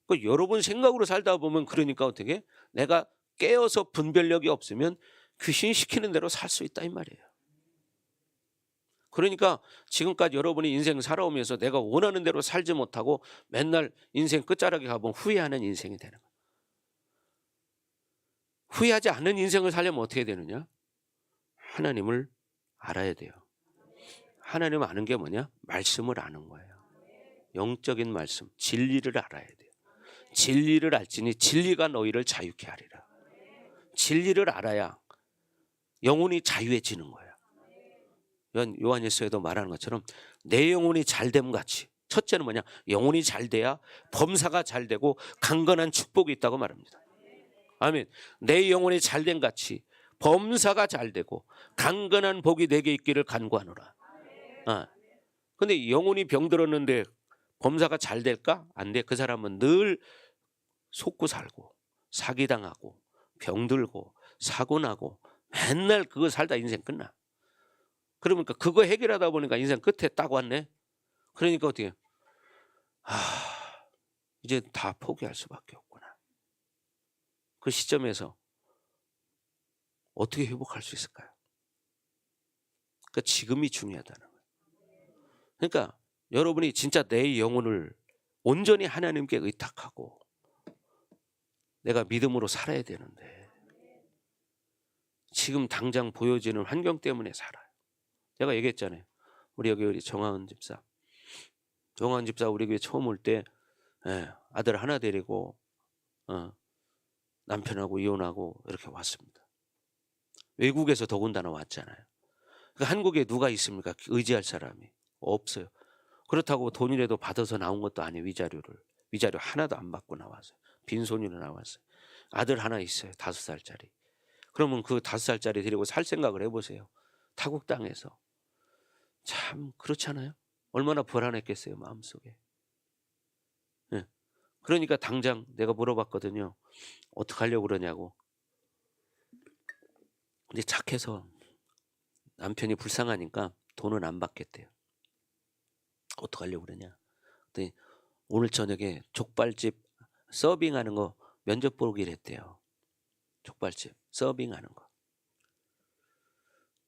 그러니까 여러분 생각으로 살다 보면 그러니까 어떻게? 내가 깨어서 분별력이 없으면 귀신 시키는 대로 살 수 있다 이 말이에요. 그러니까 지금까지 여러분이 인생 살아오면서 내가 원하는 대로 살지 못하고 맨날 인생 끝자락에 가보면 후회하는 인생이 되는 거예요. 후회하지 않는 인생을 살려면 어떻게 되느냐? 하나님을 알아야 돼요. 하나님 아는 게 뭐냐? 말씀을 아는 거예요. 영적인 말씀, 진리를 알아야 돼요. 진리를 알지니 진리가 너희를 자유케 하리라. 진리를 알아야 영혼이 자유해지는 거예요. 요한일서에도 말하는 것처럼 내 영혼이 잘됨 같이 첫째는 뭐냐? 영혼이 잘 돼야 범사가 잘 되고 강건한 축복이 있다고 말합니다. 아멘. 내 영혼이 잘됨 같이 범사가 잘 되고 강건한 복이 내게 있기를 간구하노라. 근데 영혼이 병들었는데 범사가 잘 될까? 안 돼. 그 사람은 늘 속고 살고 사기당하고 병들고 사고나고 맨날 그거 살다 인생 끝나. 그러니까 그거 해결하다 보니까 인생 끝에 딱 왔네. 그러니까 어떻게 이제 다 포기할 수밖에 없구나. 그 시점에서 어떻게 회복할 수 있을까요? 그러니까 지금이 중요하다는 거예요. 그러니까 여러분이 진짜 내 영혼을 온전히 하나님께 의탁하고 내가 믿음으로 살아야 되는데 지금 당장 보여지는 환경 때문에 살아요. 제가 얘기했잖아요. 우리 여기 정하은 집사. 정한 집사 우리 교회 처음 올 때 아들 하나 데리고 남편하고 이혼하고 이렇게 왔습니다. 외국에서 더군다나 왔잖아요. 그러니까 한국에 누가 있습니까? 의지할 사람이 없어요. 그렇다고 돈이라도 받아서 나온 것도 아니에요. 위자료 하나도 안 받고 나왔어요. 빈손으로 나왔어요. 아들 하나 있어요. 5살짜리. 그러면 그 5살짜리 데리고 살 생각을 해보세요. 타국 땅에서. 참 그렇잖아요. 얼마나 불안했겠어요. 마음속에. 예. 그러니까 당장 내가 물어봤거든요. 어떻게 하려고 그러냐고. 근데 착해서 남편이 불쌍하니까 돈은 안 받겠대요. 어떻게 하려고 그러냐. 근데 오늘 저녁에 족발집 서빙하는 거 면접 보기로 했대요. 족발집 서빙하는 거.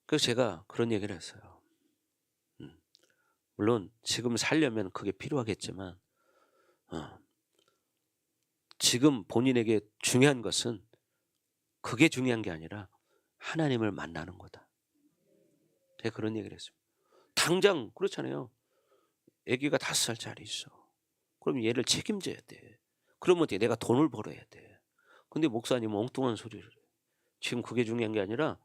그래서 제가 그런 얘기를 했어요. 물론 지금 살려면 그게 필요하겠지만 지금 본인에게 중요한 것은 그게 중요한 게 아니라 하나님을 만나는 거다. 제가 그런 얘기를 했습니다. 당장 그렇잖아요. 아기가 5살짜리 있어. 그럼 얘를 책임져야 돼. 그러면 어떻게 내가 돈을 벌어야 돼. 근데 목사님은 엉뚱한 소리를 해. 지금 그게 중요한 게 아니라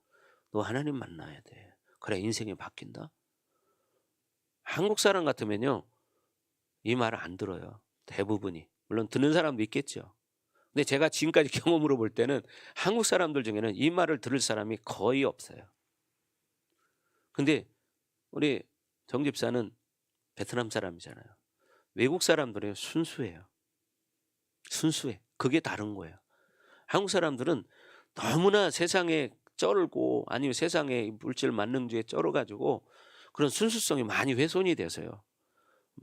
너 하나님 만나야 돼. 그래 인생이 바뀐다. 한국 사람 같으면요. 이 말을 안 들어요. 대부분이. 물론 듣는 사람도 있겠죠. 근데 제가 지금까지 경험으로 볼 때는 한국 사람들 중에는 이 말을 들을 사람이 거의 없어요. 근데 우리 정 집사는 베트남 사람이잖아요. 외국 사람들은 순수해요. 순수해. 그게 다른 거예요. 한국 사람들은 너무나 세상에 쩔고 아니면 세상에 물질 만능주의에 쩔어가지고 그런 순수성이 많이 훼손이 돼서요.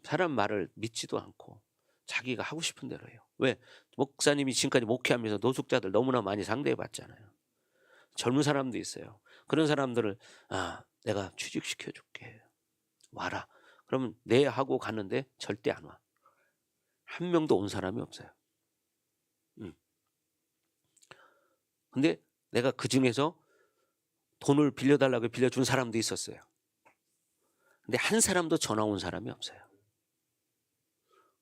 사람 말을 믿지도 않고 자기가 하고 싶은 대로 해요. 왜? 목사님이 지금까지 목회하면서 노숙자들 너무나 많이 상대해 봤잖아요. 젊은 사람도 있어요. 그런 사람들을 내가 취직시켜 줄게. 와라. 그러면 네 하고 갔는데 절대 안 와. 한 명도 온 사람이 없어요. 근데 내가 그중에서 돈을 빌려달라고 빌려준 사람도 있었어요. 근데 한 사람도 전화 온 사람이 없어요.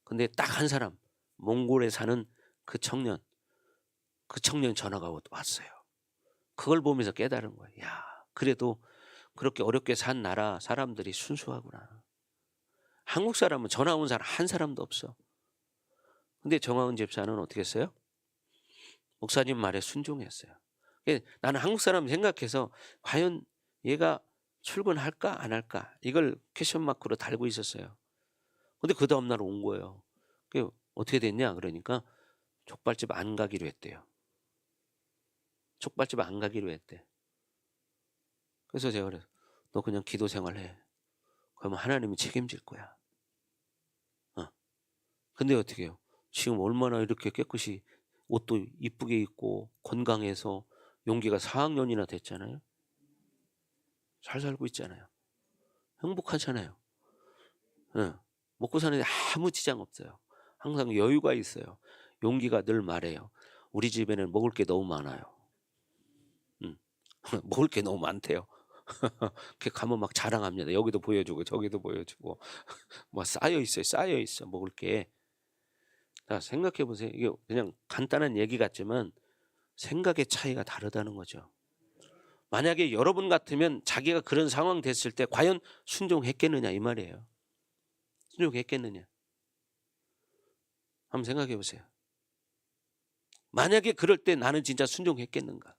근데 딱 한 사람, 몽골에 사는 그 청년 전화가 왔어요. 그걸 보면서 깨달은 거예요. 야, 그래도 그렇게 어렵게 산 나라 사람들이 순수하구나. 한국 사람은 전화 온 사람 한 사람도 없어. 근데 정하은 집사는 어떻게 했어요? 목사님 말에 순종했어요. 나는 한국 사람 생각해서 과연 얘가 출근할까 안 할까 이걸 퀘션 마크로 달고 있었어요. 근데 그 다음 날 온 거예요. 그게 어떻게 됐냐 그러니까 족발집 안 가기로 했대요. 족발집 안 가기로 했대. 그래서 제가 그래서 너 그냥 기도 생활해. 그러면 하나님이 책임질 거야. 근데 어떻게 해요? 지금 얼마나 이렇게 깨끗이 옷도 이쁘게 입고 건강해서 용기가 4학년이나 됐잖아요. 잘 살고 있잖아요. 행복하잖아요. 먹고 사는데 아무 지장 없어요. 항상 여유가 있어요. 용기가 늘 말해요. 우리 집에는 먹을 게 너무 많아요. 먹을 게 너무 많대요. 가면 막 자랑합니다. 여기도 보여주고 저기도 보여주고 막 쌓여 있어 먹을 게. 자, 생각해 보세요. 이게 그냥 간단한 얘기 같지만 생각의 차이가 다르다는 거죠. 만약에 여러분 같으면 자기가 그런 상황 됐을 때 과연 순종했겠느냐 이 말이에요. 순종했겠느냐. 한번 생각해 보세요. 만약에 그럴 때 나는 진짜 순종했겠는가.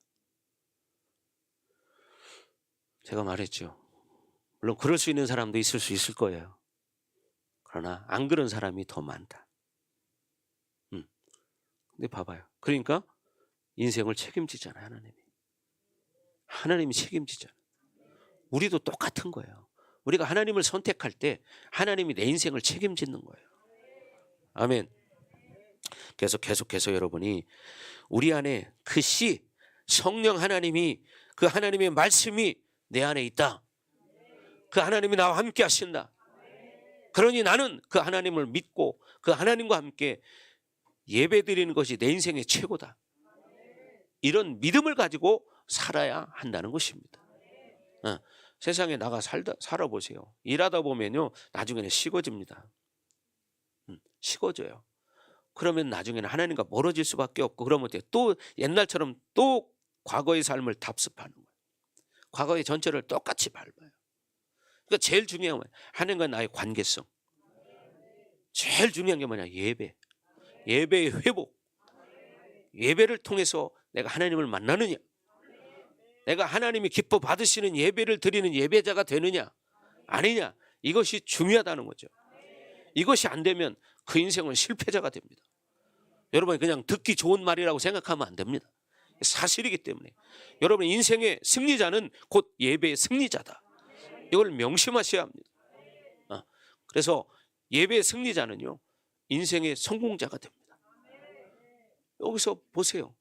제가 말했죠. 물론 그럴 수 있는 사람도 있을 수 있을 거예요. 그러나 안 그런 사람이 더 많다. 근데 봐봐요. 그러니까 인생을 책임지잖아요. 하나님이 책임지잖아요. 우리도 똑같은 거예요. 우리가 하나님을 선택할 때 하나님이 내 인생을 책임지는 거예요. 아멘. 계속해서 여러분이 우리 안에 그 씨 성령 하나님이 그 하나님의 말씀이 내 안에 있다. 그 하나님이 나와 함께 하신다. 그러니 나는 그 하나님을 믿고 그 하나님과 함께 예배드리는 것이 내 인생의 최고다. 이런 믿음을 가지고 살아야 한다는 것입니다. 세상에 나가 살아보세요. 일하다 보면요 나중에는 식어집니다. 식어져요. 그러면 나중에는 하나님과 멀어질 수밖에 없고, 그러면 어때요? 또 옛날처럼 또 과거의 삶을 답습하는 거예요. 과거의 전체를 똑같이 밟아요. 그러니까 제일 중요한 거예요. 하나님과 나의 관계성. 제일 중요한 게 뭐냐? 예배. 예배의 회복. 예배를 통해서 내가 하나님을 만나느냐, 내가 하나님이 기뻐 받으시는 예배를 드리는 예배자가 되느냐 아니냐, 이것이 중요하다는 거죠. 이것이 안 되면 그 인생은 실패자가 됩니다. 여러분이 그냥 듣기 좋은 말이라고 생각하면 안 됩니다. 사실이기 때문에 여러분 인생의 승리자는 곧 예배의 승리자다. 이걸 명심하셔야 합니다. 그래서 예배의 승리자는요, 인생의 성공자가 됩니다. 여기서 보세요.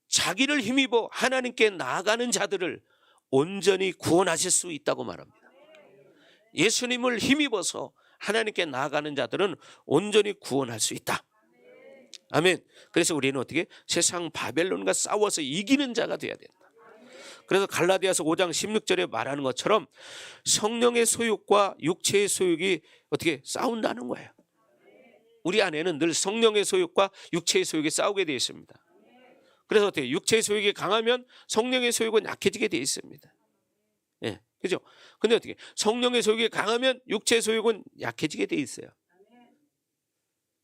자기를 힘입어 하나님께 나아가는 자들을 온전히 구원하실 수 있다고 말합니다. 예수님을 힘입어서 하나님께 나아가는 자들은 온전히 구원할 수 있다. 아멘. 그래서 우리는 어떻게? 세상 바벨론과 싸워서 이기는 자가 되어야 된다. 그래서 갈라디아서 5장 16절에 말하는 것처럼 성령의 소욕과 육체의 소욕이 어떻게 싸운다는 거예요. 우리 안에는 늘 성령의 소욕과 육체의 소욕이 싸우게 되어 있습니다. 그래서 어떻게? 육체의 소욕이 강하면 성령의 소욕은 약해지게 되어 있습니다. 예, 그죠? 근데 어떻게? 성령의 소욕이 강하면 육체의 소욕은 약해지게 되어 있어요.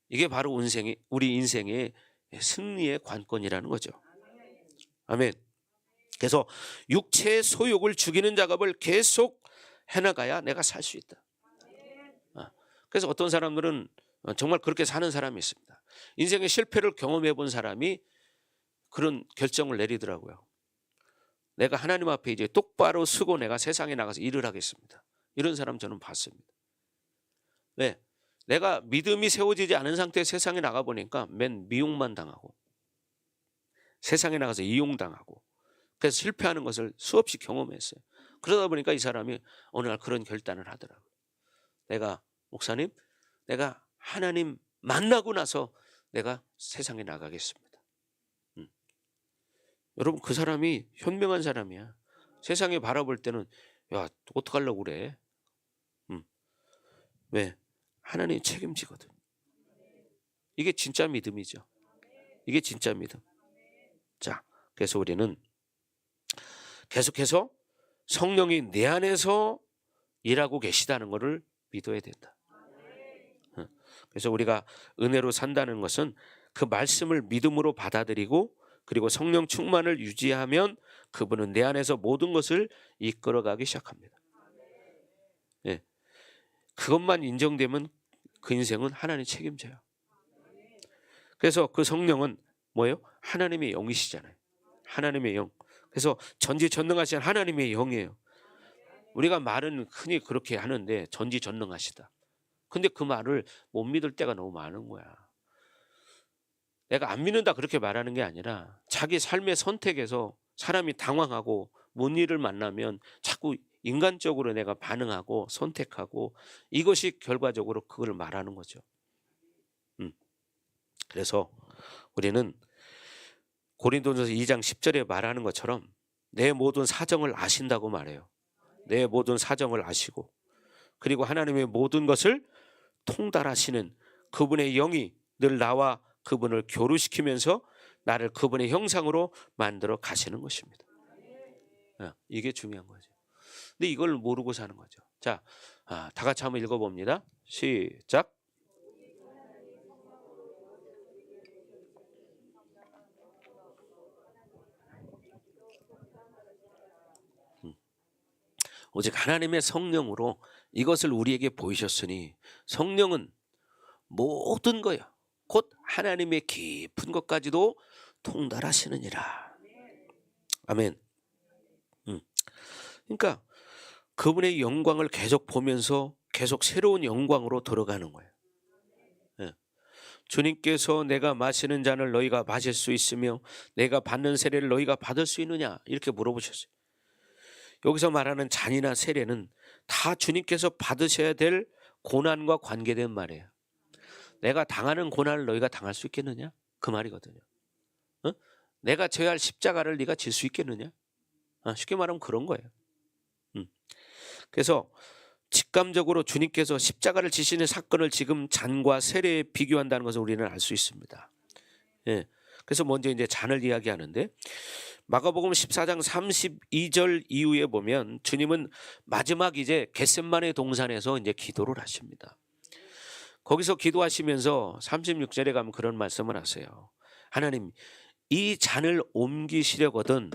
이게 바로 우리 인생의 승리의 관건이라는 거죠. 아멘. 그래서 육체의 소욕을 죽이는 작업을 계속 해나가야 내가 살 수 있다. 그래서 어떤 사람들은 정말 그렇게 사는 사람이 있습니다. 인생의 실패를 경험해 본 사람이 그런 결정을 내리더라고요. 내가 하나님 앞에 이제 똑바로 서고 내가 세상에 나가서 일을 하겠습니다. 이런 사람 저는 봤습니다. 왜? 내가 믿음이 세워지지 않은 상태에 세상에 나가보니까 맨 미움만 당하고 세상에 나가서 이용당하고 그래서 실패하는 것을 수없이 경험했어요. 그러다 보니까 이 사람이 어느 날 그런 결단을 하더라고요. 내가 목사님, 내가 하나님 만나고 나서 내가 세상에 나가겠습니다. 여러분 그 사람이 현명한 사람이야. 세상에 바라볼 때는 야 어떡하려고 그래. 왜? 하나님이 책임지거든. 이게 진짜 믿음이죠. 이게 진짜 믿음. 자, 그래서 우리는 계속해서 성령이 내 안에서 일하고 계시다는 것을 믿어야 된다. 그래서 우리가 은혜로 산다는 것은 그 말씀을 믿음으로 받아들이고 그리고 성령 충만을 유지하면 그분은 내 안에서 모든 것을 이끌어가기 시작합니다. 예, 그것만 인정되면 그 인생은 하나님 책임져요. 그래서 그 성령은 뭐예요? 하나님의 영이시잖아요. 하나님의 영. 그래서 전지전능하신 하나님의 영이에요. 우리가 말은 흔히 그렇게 하는데 전지전능하시다. 근데 그 말을 못 믿을 때가 너무 많은 거야. 내가 안 믿는다 그렇게 말하는 게 아니라 자기 삶의 선택에서 사람이 당황하고 뭔 일을 만나면 자꾸 인간적으로 내가 반응하고 선택하고 이것이 결과적으로 그걸 말하는 거죠. 그래서 우리는 고린도전서 2장 10절에 말하는 것처럼 내 모든 사정을 아신다고 말해요. 내 모든 사정을 아시고 그리고 하나님의 모든 것을 통달하시는 그분의 영이 늘 나와 그분을 교류시키면서 나를 그분의 형상으로 만들어 가시는 것입니다. 이게 중요한 거죠. 근데 이걸 모르고 사는 거죠. 자, 다 같이 한번 읽어봅니다. 시작. 오직 하나님의 성령으로 이것을 우리에게 보이셨으니 성령은 모든 거요 곧 하나님의 깊은 것까지도 통달하시느니라. 아멘. 그러니까 그분의 영광을 계속 보면서 계속 새로운 영광으로 들어가는 거예요. 주님께서 내가 마시는 잔을 너희가 마실 수 있으며 내가 받는 세례를 너희가 받을 수 있느냐 이렇게 물어보셨어요. 여기서 말하는 잔이나 세례는 다 주님께서 받으셔야 될 고난과 관계된 말이에요. 내가 당하는 고난을 너희가 당할 수 있겠느냐? 그 말이거든요. 내가 져야 할 십자가를 네가 질 수 있겠느냐? 쉽게 말하면 그런 거예요. 그래서 직감적으로 주님께서 십자가를 지시는 사건을 지금 잔과 세례에 비교한다는 것을 우리는 알 수 있습니다. 예. 그래서 먼저 이제 잔을 이야기하는데 마가복음 14장 32절 이후에 보면 주님은 마지막 이제 겟셋마네 동산에서 이제 기도를 하십니다. 거기서 기도하시면서 36절에 가면 그런 말씀을 하세요. 하나님, 이 잔을 옮기시려거든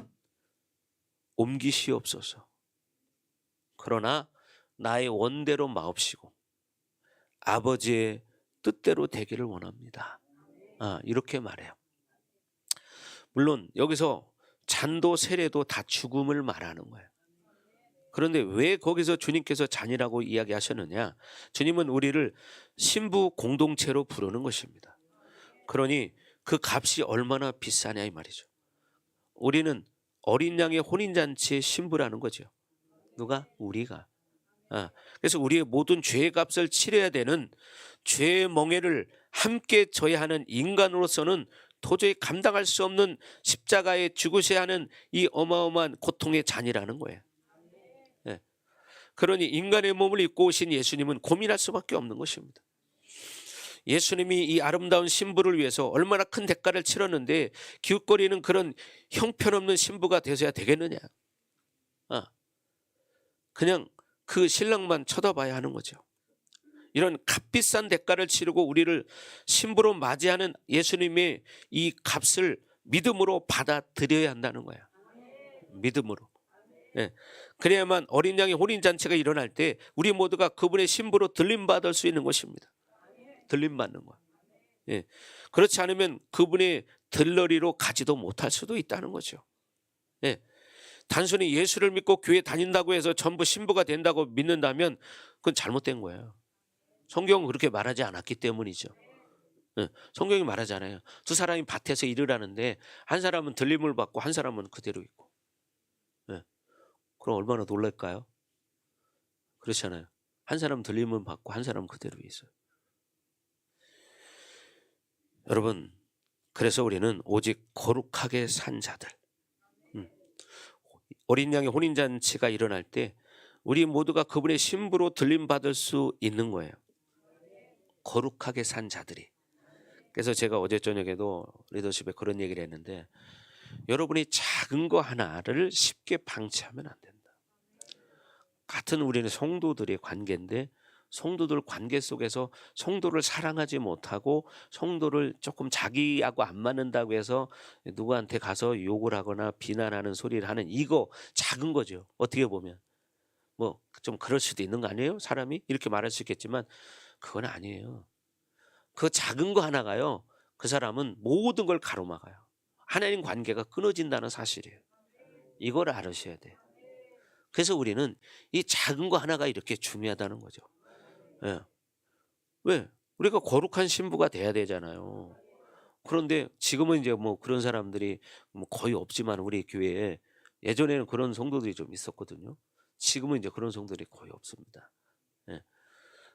옮기시옵소서. 그러나 나의 원대로 마옵시고 아버지의 뜻대로 되기를 원합니다. 이렇게 말해요. 물론 여기서 잔도 세례도 다 죽음을 말하는 거예요. 그런데 왜 거기서 주님께서 잔이라고 이야기하셨느냐? 주님은 우리를 신부 공동체로 부르는 것입니다. 그러니 그 값이 얼마나 비싸냐 이 말이죠. 우리는 어린 양의 혼인잔치의 신부라는 거죠. 누가? 우리가. 그래서 우리의 모든 죄의 값을 치러야 되는 죄의 멍에를 함께 져야 하는 인간으로서는 도저히 감당할 수 없는 십자가에 죽으셔야 하는 이 어마어마한 고통의 잔이라는 거예요. 그러니 인간의 몸을 입고 오신 예수님은 고민할 수밖에 없는 것입니다. 예수님이 이 아름다운 신부를 위해서 얼마나 큰 대가를 치렀는데 기웃거리는 그런 형편없는 신부가 되셔야 되겠느냐. 그냥 그 신랑만 쳐다봐야 하는 거죠. 이런 값비싼 대가를 치르고 우리를 신부로 맞이하는 예수님의 이 값을 믿음으로 받아들여야 한다는 거야. 믿음으로. 그래야만 어린 양의 혼인잔치가 일어날 때 우리 모두가 그분의 신부로 들림받을 수 있는 것입니다. 들림받는 거. 그렇지 않으면 그분의 들러리로 가지도 못할 수도 있다는 거죠. 단순히 예수를 믿고 교회 다닌다고 해서 전부 신부가 된다고 믿는다면 그건 잘못된 거예요. 성경은 그렇게 말하지 않았기 때문이죠. 성경이 말하잖아요. 두 사람이 밭에서 일을 하는데 한 사람은 들림을 받고 한 사람은 그대로 있고. 그럼 얼마나 놀랄까요? 그렇잖아요. 한 사람은 들림을 받고 한 사람은 그대로 있어요. 여러분, 그래서 우리는 오직 거룩하게 산 자들, 어린 양의 혼인잔치가 일어날 때 우리 모두가 그분의 신부로 들림받을 수 있는 거예요. 거룩하게 산 자들이. 그래서 제가 어제 저녁에도 리더십에 그런 얘기를 했는데 여러분이 작은 거 하나를 쉽게 방치하면 안 된다. 같은 우리는 성도들의 관계인데 성도들 관계 속에서 성도를 사랑하지 못하고 성도를 조금 자기하고 안 맞는다고 해서 누구한테 가서 욕을 하거나 비난하는 소리를 하는 이거 작은 거죠. 어떻게 보면 뭐 좀 그럴 수도 있는 거 아니에요? 사람이 이렇게 말할 수 있겠지만 그건 아니에요. 그 작은 거 하나가요. 그 사람은 모든 걸 가로막아요. 하나님 관계가 끊어진다는 사실이에요. 이걸 알으셔야 돼요. 그래서 우리는 이 작은 거 하나가 이렇게 중요하다는 거죠. 왜? 우리가 거룩한 신부가 돼야 되잖아요. 그런데 지금은 이제 뭐 그런 사람들이 뭐 거의 없지만 우리 교회에 예전에는 그런 성도들이 좀 있었거든요. 지금은 이제 그런 성도들이 거의 없습니다.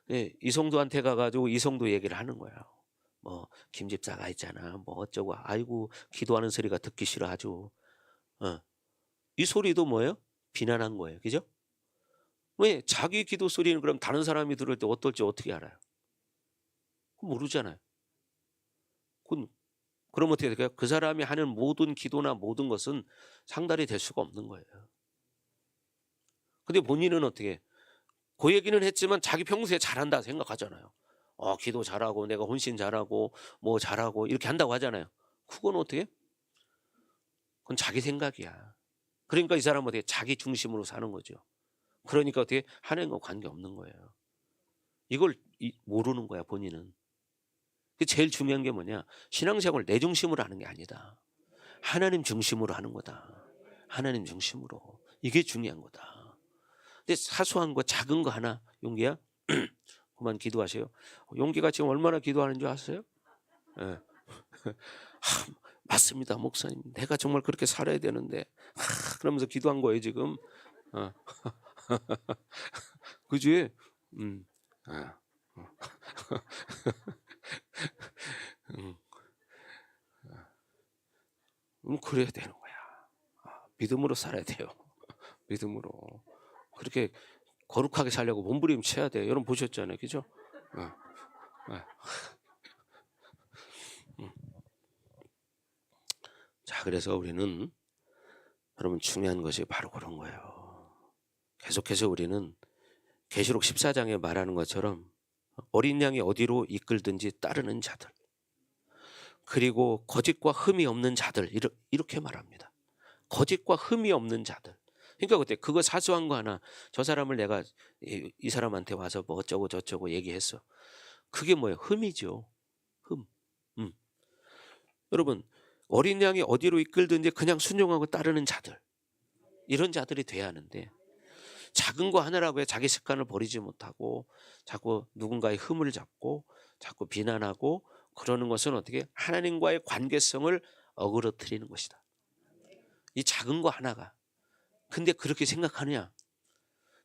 이 성도한테 가가지고 이 성도 얘기를 하는 거예요. 뭐 김 집사가 있잖아. 뭐 어쩌고. 아이고 기도하는 소리가 듣기 싫어하죠. 이 소리도 뭐예요? 비난한 거예요. 그죠? 왜? 자기 기도 소리는 그럼 다른 사람이 들을 때 어떨지 어떻게 알아요? 모르잖아요. 그럼 어떻게 될까요? 그 사람이 하는 모든 기도나 모든 것은 상달이 될 수가 없는 거예요. 근데 본인은 어떻게? 그 얘기는 했지만 자기 평소에 잘한다 생각하잖아요. 기도 잘하고 내가 헌신 잘하고 뭐 잘하고 이렇게 한다고 하잖아요. 그건 어떻게? 그건 자기 생각이야. 그러니까 이 사람은 어떻게 자기 중심으로 사는 거죠. 그러니까 어떻게 하나님과 관계 없는 거예요. 이걸 모르는 거야 본인은. 제일 중요한 게 뭐냐? 신앙생활을 내 중심으로 하는 게 아니다. 하나님 중심으로 하는 거다. 하나님 중심으로. 이게 중요한 거다. 근데 사소한 거 작은 거 하나 용기야? 그만 기도하세요. 용기가 지금 얼마나 기도하는 줄 아세요? 맞습니다 목사님. 내가 정말 그렇게 살아야 되는데 그러면서 기도한 거예요 지금. 그지? 그래야 되는 거야. 믿음으로 살아야 돼요. 믿음으로. 그렇게 거룩하게 살려고 몸부림쳐야 돼요. 여러분 보셨잖아요, 그죠? 자, 그래서 우리는 여러분 중요한 것이 바로 그런 거예요. 계속해서 우리는 계시록 14장에 말하는 것처럼 어린 양이 어디로 이끌든지 따르는 자들, 그리고 거짓과 흠이 없는 자들, 이렇게 말합니다. 거짓과 흠이 없는 자들. 그러니까 그때 그거 사소한 거 하나, 저 사람을 내가 이 사람한테 와서 뭐 어쩌고 저쩌고 얘기했어. 그게 뭐예요? 흠이죠. 흠. 여러분, 어린 양이 어디로 이끌든지 그냥 순종하고 따르는 자들, 이런 자들이 돼야 하는데, 작은 거 하나라고 해 자기 습관을 버리지 못하고 자꾸 누군가의 흠을 잡고 자꾸 비난하고 그러는 것은 어떻게 하나님과의 관계성을 어그러뜨리는 것이다. 이 작은 거 하나가. 근데 그렇게 생각하느냐?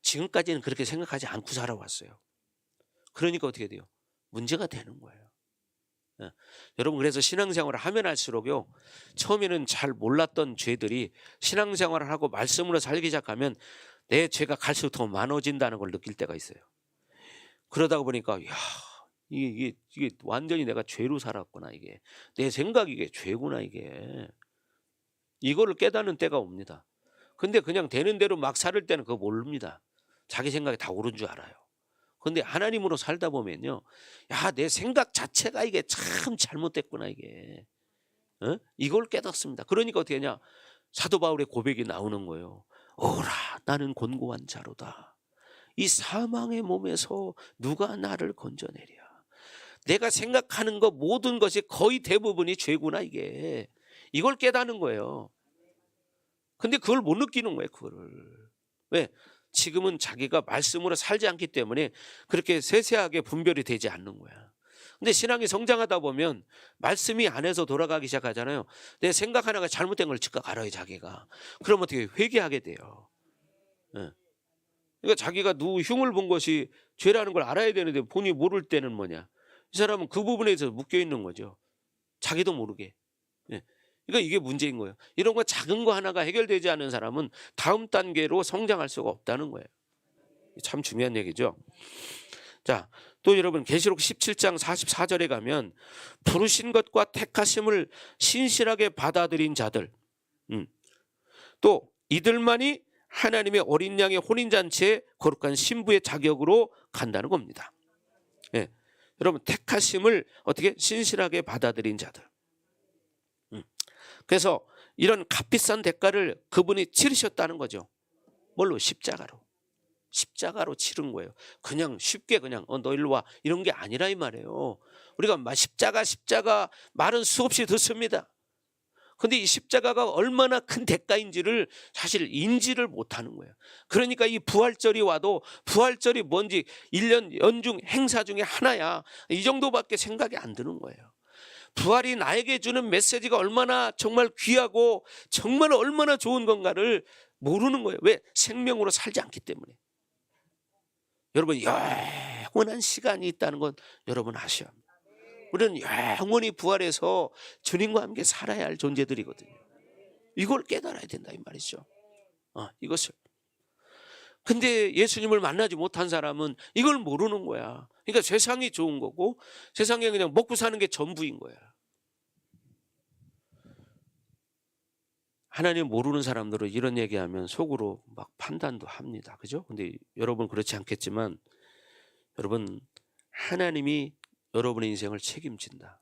지금까지는 그렇게 생각하지 않고 살아왔어요. 그러니까 어떻게 돼요? 문제가 되는 거예요. 여러분, 그래서 신앙생활을 하면 할수록요, 처음에는 잘 몰랐던 죄들이 신앙생활을 하고 말씀으로 살기 시작하면 내 죄가 갈수록 더 많아진다는 걸 느낄 때가 있어요. 그러다 보니까 야, 이게 완전히 내가 죄로 살았구나. 이게 내 생각이 이게 죄구나. 이거를 깨닫는 때가 옵니다. 근데 그냥 되는 대로 막 살을 때는 그거 모릅니다. 자기 생각이 다 옳은 줄 알아요. 근데 하나님으로 살다 보면요, 야, 내 생각 자체가 이게 참 잘못됐구나. 이걸 깨닫습니다. 그러니까 어떻게 하냐? 사도 바울의 고백이 나오는 거예요. 오라, 나는 곤고한 자로다. 이 사망의 몸에서 누가 나를 건져내랴. 내가 생각하는 것 모든 것이 거의 대부분이 죄구나. 이걸 깨닫는 거예요. 근데 그걸 못 느끼는 거예요. 그거를. 왜? 지금은 자기가 말씀으로 살지 않기 때문에 그렇게 세세하게 분별이 되지 않는 거야. 근데 신앙이 성장하다 보면 말씀이 안에서 돌아가기 시작하잖아요. 내 생각 하나가 잘못된 걸 즉각 알아요, 자기가. 그럼 어떻게 회개하게 돼요. 그러니까 자기가 누구 흉을 본 것이 죄라는 걸 알아야 되는데 본인이 모를 때는 뭐냐? 이 사람은 그 부분에서 묶여 있는 거죠. 자기도 모르게. 그러니까 이게 문제인 거예요. 이런 거 작은 거 하나가 해결되지 않은 사람은 다음 단계로 성장할 수가 없다는 거예요. 참 중요한 얘기죠. 자, 또 여러분 계시록 17장 44절에 가면 부르신 것과 택하심을 신실하게 받아들인 자들, 또 이들만이 하나님의 어린 양의 혼인잔치에 거룩한 신부의 자격으로 간다는 겁니다. 여러분, 택하심을 어떻게 신실하게 받아들인 자들. 그래서 이런 값비싼 대가를 그분이 치르셨다는 거죠. 뭘로? 십자가로 치른 거예요. 그냥 쉽게 그냥 너 일로 와 이런 게 아니라 이 말이에요. 우리가 십자가 말은 수없이 듣습니다. 근데 이 십자가가 얼마나 큰 대가인지를 사실 인지를 못하는 거예요. 그러니까 이 부활절이 와도 부활절이 뭔지 1년 연중 행사 중에 하나야, 이 정도밖에 생각이 안 드는 거예요. 부활이 나에게 주는 메시지가 얼마나 정말 귀하고 정말 얼마나 좋은 건가를 모르는 거예요. 왜? 생명으로 살지 않기 때문에. 여러분, 영원한 시간이 있다는 건 여러분 아셔야 합니다. 우리는 영원히 부활해서 주님과 함께 살아야 할 존재들이거든요. 이걸 깨달아야 된다 이 말이죠. 이것을. 근데 예수님을 만나지 못한 사람은 이걸 모르는 거야. 그러니까 세상이 좋은 거고 세상에 그냥 먹고 사는 게 전부인 거야. 하나님 모르는 사람들은 이런 얘기하면 속으로 막 판단도 합니다. 그죠? 근데 여러분 그렇지 않겠지만 여러분, 하나님이 여러분의 인생을 책임진다.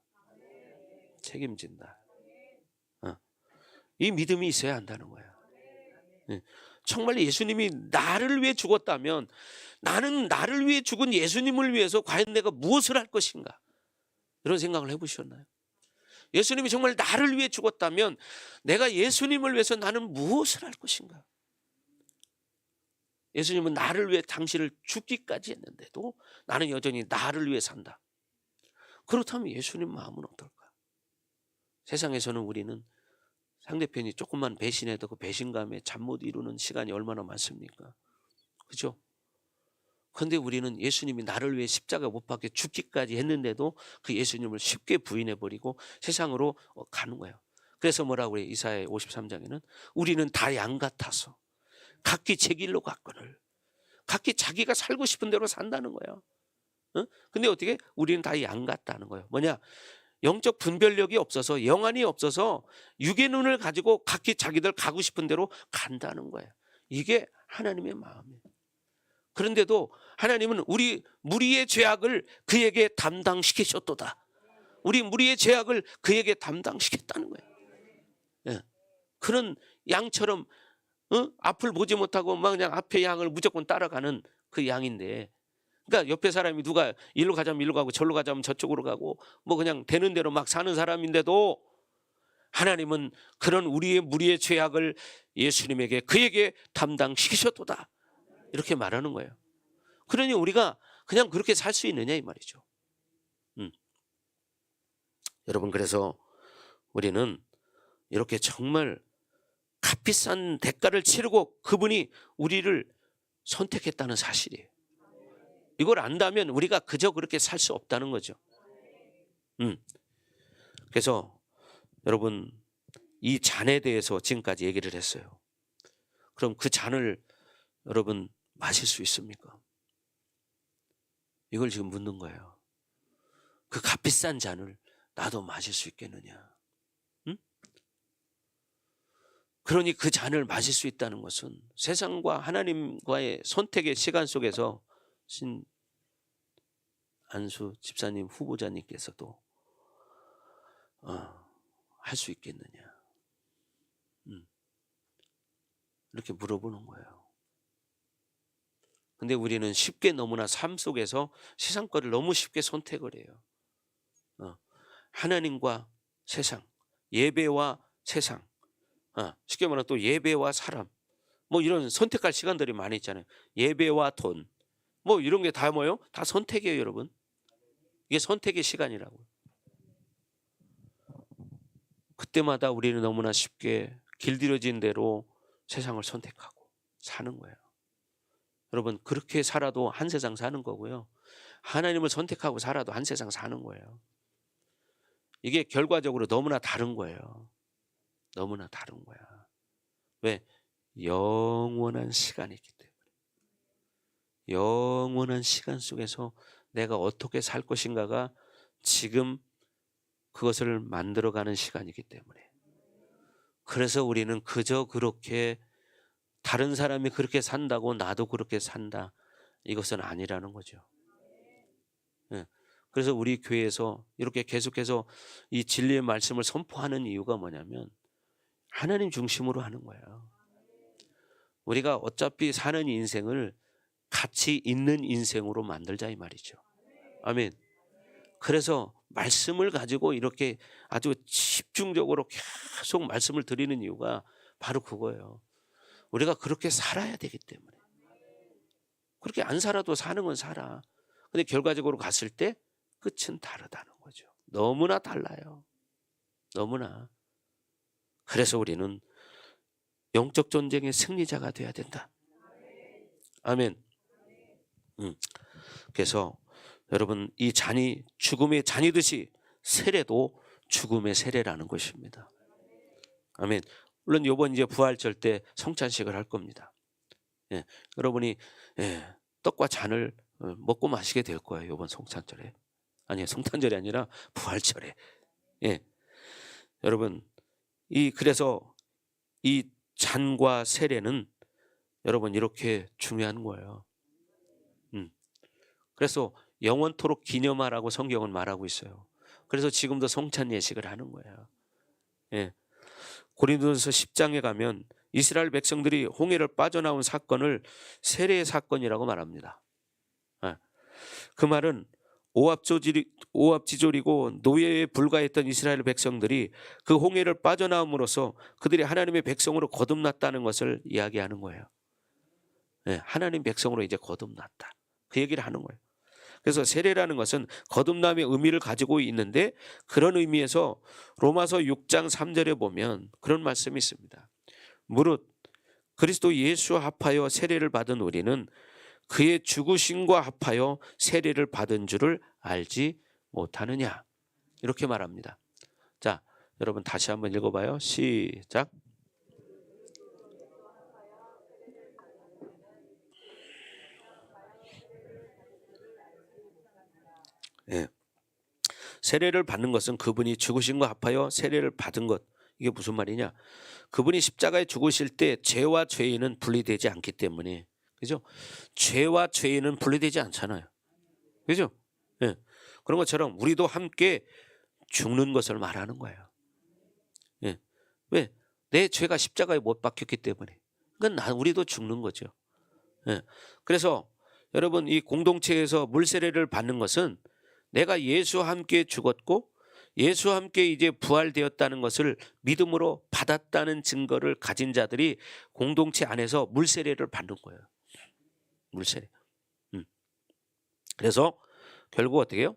이 믿음이 있어야 한다는 거야. 정말 예수님이 나를 위해 죽었다면 나는 나를 위해 죽은 예수님을 위해서 과연 내가 무엇을 할 것인가? 이런 생각을 해보셨나요? 예수님이 정말 나를 위해 죽었다면 내가 예수님을 위해서 나는 무엇을 할 것인가? 예수님은 나를 위해 당신을 죽기까지 했는데도 나는 여전히 나를 위해 산다. 그렇다면 예수님 마음은 어떨까? 세상에서는 우리는 상대편이 조금만 배신해도 그 배신감에 잠 못 이루는 시간이 얼마나 많습니까? 그죠? 그런데 우리는 예수님이 나를 위해 십자가 못 박혀 죽기까지 했는데도 그 예수님을 쉽게 부인해버리고 세상으로 가는 거예요. 그래서 뭐라고 그래요? 이사야 53장에는 우리는 다 양 같아서 각기 제 길로 갔거늘 각기 자기가 살고 싶은 대로 산다는 거예요. 근데 어떻게 우리는 다 양 같다는 거예요. 뭐냐? 영적 분별력이 없어서, 영안이 없어서 육의 눈을 가지고 각기 자기들 가고 싶은 대로 간다는 거예요. 이게 하나님의 마음이에요. 그런데도 하나님은 우리 무리의 죄악을 그에게 담당시키셨도다. 우리 무리의 죄악을 그에게 담당시켰다는 거예요. 예. 그런 양처럼 앞을 보지 못하고 막 그냥 앞에 양을 무조건 따라가는 그 양인데, 그러니까 옆에 사람이 누가 일로 가자면 일로 가고 저로 가자면 저쪽으로 가고 뭐 그냥 되는 대로 막 사는 사람인데도 하나님은 그런 우리의 무리의 죄악을 예수님에게 그에게 담당시키셨도다. 이렇게 말하는 거예요. 그러니 우리가 그냥 그렇게 살 수 있느냐 이 말이죠. 여러분, 그래서 우리는 이렇게 정말 값비싼 대가를 치르고 그분이 우리를 선택했다는 사실이에요. 이걸 안다면 우리가 그저 그렇게 살 수 없다는 거죠. 그래서 여러분, 이 잔에 대해서 지금까지 얘기를 했어요. 그럼 그 잔을 여러분 마실 수 있습니까? 이걸 지금 묻는 거예요. 그 값비싼 잔을 나도 마실 수 있겠느냐? 그러니 그 잔을 마실 수 있다는 것은 세상과 하나님과의 선택의 시간 속에서 안수 집사님 후보자님께서도 할 수 있겠느냐? 이렇게 물어보는 거예요. 근데 우리는 쉽게 너무나 삶 속에서 세상 거를 너무 쉽게 선택을 해요. 하나님과 세상, 예배와 세상, 쉽게 말하면 또 예배와 사람, 뭐 이런 선택할 시간들이 많이 있잖아요. 예배와 돈, 뭐 이런 게 다 뭐예요? 다 선택이에요, 여러분. 이게 선택의 시간이라고. 그때마다 우리는 너무나 쉽게 길들여진 대로 세상을 선택하고 사는 거예요. 여러분, 그렇게 살아도 한 세상 사는 거고요. 하나님을 선택하고 살아도 한 세상 사는 거예요. 이게 결과적으로 너무나 다른 거예요. 너무나 다른 거야. 왜? 영원한 시간이 있기 때문에. 영원한 시간 속에서 내가 어떻게 살 것인가가 지금 그것을 만들어가는 시간이기 때문에. 그래서 우리는 그저 그렇게 다른 사람이 그렇게 산다고 나도 그렇게 산다, 이것은 아니라는 거죠. 그래서 우리 교회에서 이렇게 계속해서 이 진리의 말씀을 선포하는 이유가 뭐냐면 하나님 중심으로 하는 거예요. 우리가 어차피 사는 인생을 가치 있는 인생으로 만들자 이 말이죠. 아멘. 그래서 말씀을 가지고 이렇게 아주 집중적으로 계속 말씀을 드리는 이유가 바로 그거예요. 우리가 그렇게 살아야 되기 때문에. 그렇게 안 살아도 사는 건 살아. 근데 결과적으로 갔을 때 끝은 다르다는 거죠. 너무나 달라요. 너무나. 그래서 우리는 영적 전쟁의 승리자가 돼야 된다. 아멘. 그래서 여러분, 이 잔이 죽음의 잔이듯이 세례도 죽음의 세례라는 것입니다. 아멘. 물론 이번 이제 부활절 때 성찬식을 할 겁니다. 여러분이 떡과 잔을 먹고 마시게 될 거예요. 이번 성찬절에. 아니요, 성탄절이 아니라 부활절에. 여러분, 그래서 이 잔과 세례는 여러분 이렇게 중요한 거예요. 그래서 영원토록 기념하라고 성경은 말하고 있어요. 그래서 지금도 성찬 예식을 하는 거예요. 고린도전서 10장에 가면 이스라엘 백성들이 홍해를 빠져나온 사건을 세례의 사건이라고 말합니다. 그 말은 오합지졸이고 노예에 불과했던 이스라엘 백성들이 그 홍해를 빠져나옴으로써 그들이 하나님의 백성으로 거듭났다는 것을 이야기하는 거예요. 하나님 백성으로 이제 거듭났다, 그 얘기를 하는 거예요. 그래서 세례라는 것은 거듭남의 의미를 가지고 있는데, 그런 의미에서 로마서 6장 3절에 보면 그런 말씀이 있습니다. 무릇 그리스도 예수와 합하여 세례를 받은 우리는 그의 죽으심과 합하여 세례를 받은 줄을 알지 못하느냐, 이렇게 말합니다. 자, 여러분 다시 한번 읽어봐요. 시작. 예. 세례를 받는 것은 그분이 죽으심과 합하여 세례를 받은 것. 이게 무슨 말이냐? 그분이 십자가에 죽으실 때 죄와 죄인은 분리되지 않기 때문에, 그죠? 죄와 죄인은 분리되지 않잖아요. 그죠? 예. 그런 것처럼 우리도 함께 죽는 것을 말하는 거예요. 예. 왜? 내 죄가 십자가에 못 박혔기 때문에. 그러니까 우리도 죽는 거죠. 예. 그래서 여러분, 이 공동체에서 물세례를 받는 것은 내가 예수와 함께 죽었고 예수와 함께 이제 부활되었다는 것을 믿음으로 받았다는 증거를 가진 자들이 공동체 안에서 물세례를 받는 거예요. 물세례. 그래서 결국 어떻게 해요?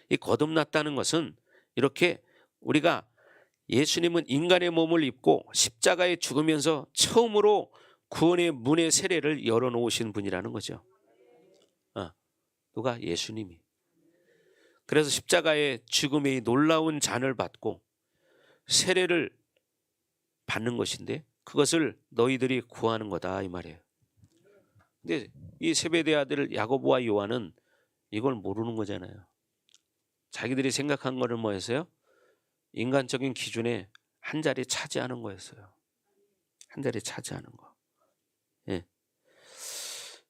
이 거듭났다는 것은 이렇게 우리가 예수님은 인간의 몸을 입고 십자가에 죽으면서 처음으로 구원의 문의 세례를 열어놓으신 분이라는 거죠. 누가? 예수님이. 그래서 십자가의 죽음의 놀라운 잔을 받고 세례를 받는 것인데 그것을 너희들이 구하는 거다 이 말이에요. 근데 이 세베대 아들 야고보와 요한은 이걸 모르는 거잖아요. 자기들이 생각한 거는 뭐였어요? 인간적인 기준에 한 자리 차지하는 거였어요. 한 자리 차지하는 거. 예.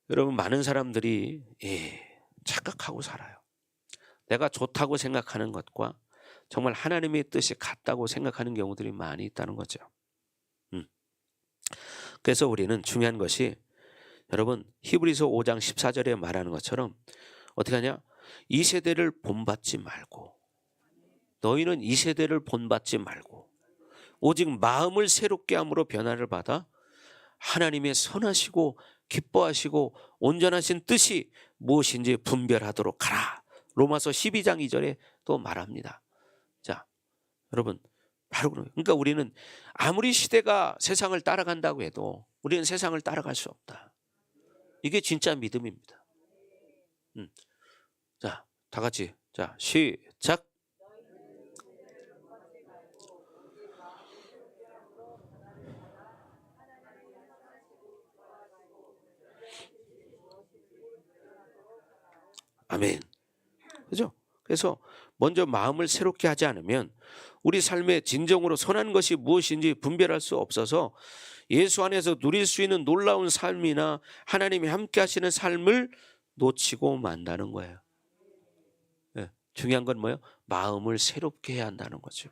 여러분, 많은 사람들이 착각하고 살아요. 내가 좋다고 생각하는 것과 정말 하나님의 뜻이 같다고 생각하는 경우들이 많이 있다는 거죠. 그래서 우리는 중요한 것이, 여러분, 히브리서 5장 14절에 말하는 것처럼 어떻게 하냐? 이 세대를 본받지 말고, 너희는 이 세대를 본받지 말고 오직 마음을 새롭게 함으로 변화를 받아 하나님의 선하시고 기뻐하시고 온전하신 뜻이 무엇인지 분별하도록 하라. 로마서 12장 2절에 또 말합니다. 자, 여러분, 바로 그러니까 우리는 아무리 시대가 세상을 따라간다고 해도 우리는 세상을 따라갈 수 없다. 이게 진짜 믿음입니다. 자, 다 같이, 자, 시작. 아멘. 그죠? 그래서 먼저 마음을 새롭게 하지 않으면 우리 삶에 진정으로 선한 것이 무엇인지 분별할 수 없어서 예수 안에서 누릴 수 있는 놀라운 삶이나 하나님이 함께 하시는 삶을 놓치고 만다는 거예요. 네, 중요한 건 뭐예요? 마음을 새롭게 해야 한다는 거죠.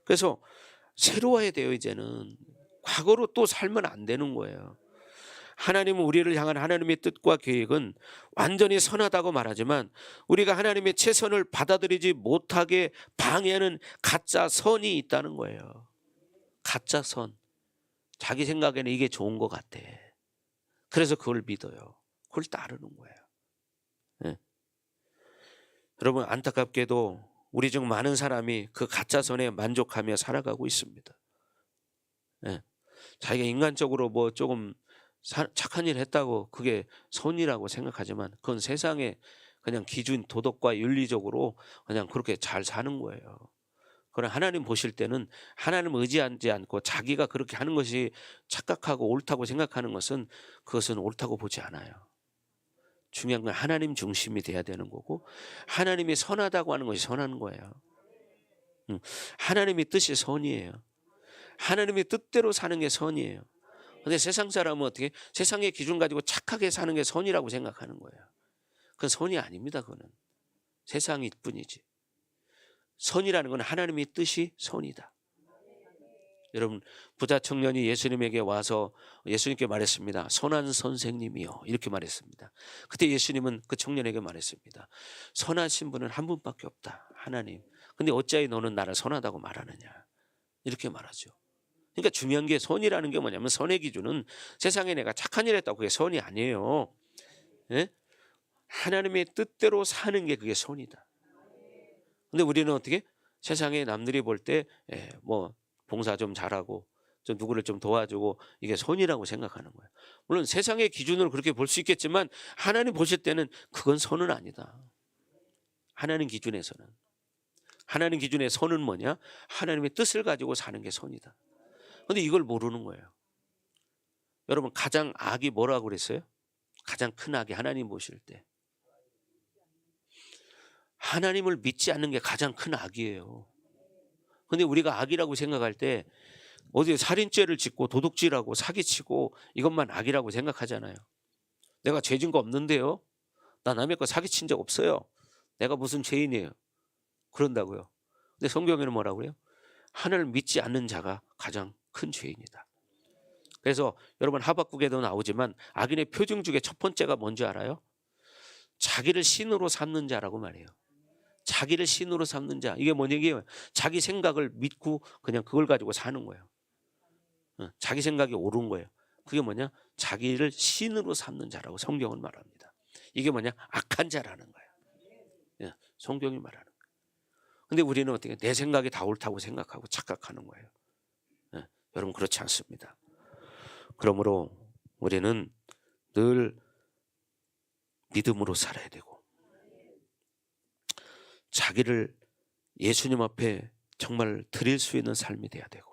그래서 새로워야 돼요. 이제는 과거로 또 살면 안 되는 거예요. 하나님은 우리를 향한 하나님의 뜻과 계획은 완전히 선하다고 말하지만 우리가 하나님의 최선을 받아들이지 못하게 방해하는 가짜 선이 있다는 거예요. 가짜 선. 자기 생각에는 이게 좋은 것 같아. 그래서 그걸 믿어요. 그걸 따르는 거예요. 네. 여러분, 안타깝게도 우리 중 많은 사람이 그 가짜 선에 만족하며 살아가고 있습니다. 네. 자기가 인간적으로 뭐 조금 착한 일 했다고 그게 선이라고 생각하지만 그건 세상에 그냥 기준, 도덕과 윤리적으로 그냥 그렇게 잘 사는 거예요. 그러나 하나님 보실 때는 하나님 의지하지 않고 자기가 그렇게 하는 것이 착각하고 옳다고 생각하는 것은 그것은 옳다고 보지 않아요. 중요한 건 하나님 중심이 돼야 되는 거고 하나님이 선하다고 하는 것이 선한 거예요. 하나님의 뜻이 선이에요. 하나님의 뜻대로 사는 게 선이에요. 근데 세상 사람은 어떻게? 세상의 기준 가지고 착하게 사는 게 선이라고 생각하는 거예요. 그건 선이 아닙니다. 그거는 세상일 뿐이지. 선이라는 건 하나님의 뜻이 선이다. 여러분, 부자 청년이 예수님에게 와서 예수님께 말했습니다. 선한 선생님이요, 이렇게 말했습니다. 그때 예수님은 그 청년에게 말했습니다. 선하신 분은 한 분밖에 없다, 하나님. 근데 어찌하여 너는 나를 선하다고 말하느냐, 이렇게 말하죠. 그러니까 중요한 게, 선이라는 게 뭐냐면 선의 기준은 세상에 내가 착한 일 했다고 그게 선이 아니에요. 예? 하나님의 뜻대로 사는 게 그게 선이다. 근데 우리는 어떻게? 세상에 남들이 볼 때 뭐 봉사 좀 잘하고 좀 누구를 좀 도와주고 이게 선이라고 생각하는 거예요. 물론 세상의 기준으로 그렇게 볼 수 있겠지만 하나님 보실 때는 그건 선은 아니다. 하나님 기준에서는. 하나님 기준의 선은 뭐냐? 하나님의 뜻을 가지고 사는 게 선이다. 근데 이걸 모르는 거예요. 여러분, 가장 악이 뭐라고 그랬어요? 가장 큰 악이 하나님 보실 때 하나님을 믿지 않는 게 가장 큰 악이에요. 근데 우리가 악이라고 생각할 때 어디 살인죄를 짓고 도둑질하고 사기치고 이것만 악이라고 생각하잖아요. 내가 죄진 거 없는데요. 나 남의 거 사기친 적 없어요. 내가 무슨 죄인이에요. 그런다고요. 근데 성경에는 뭐라고 그래요? 하나님을 믿지 않는 자가 가장 큰 죄인이다. 그래서 여러분 하박국에도 나오지만 악인의 표징 중에 첫 번째가 뭔지 알아요? 자기를 신으로 삼는 자라고 말해요. 자기를 신으로 삼는 자. 이게 뭔 얘기예요? 자기 생각을 믿고 그냥 그걸 가지고 사는 거예요. 자기 생각이 옳은 거예요. 그게 뭐냐? 자기를 신으로 삼는 자라고 성경은 말합니다. 이게 뭐냐? 악한 자라는 거예요. 성경이 말하는 거예요. 근데 우리는 어떻게 내 생각이 다 옳다고 생각하고 착각하는 거예요. 여러분 그렇지 않습니다. 그러므로 우리는 늘 믿음으로 살아야 되고 자기를 예수님 앞에 정말 드릴 수 있는 삶이 돼야 되고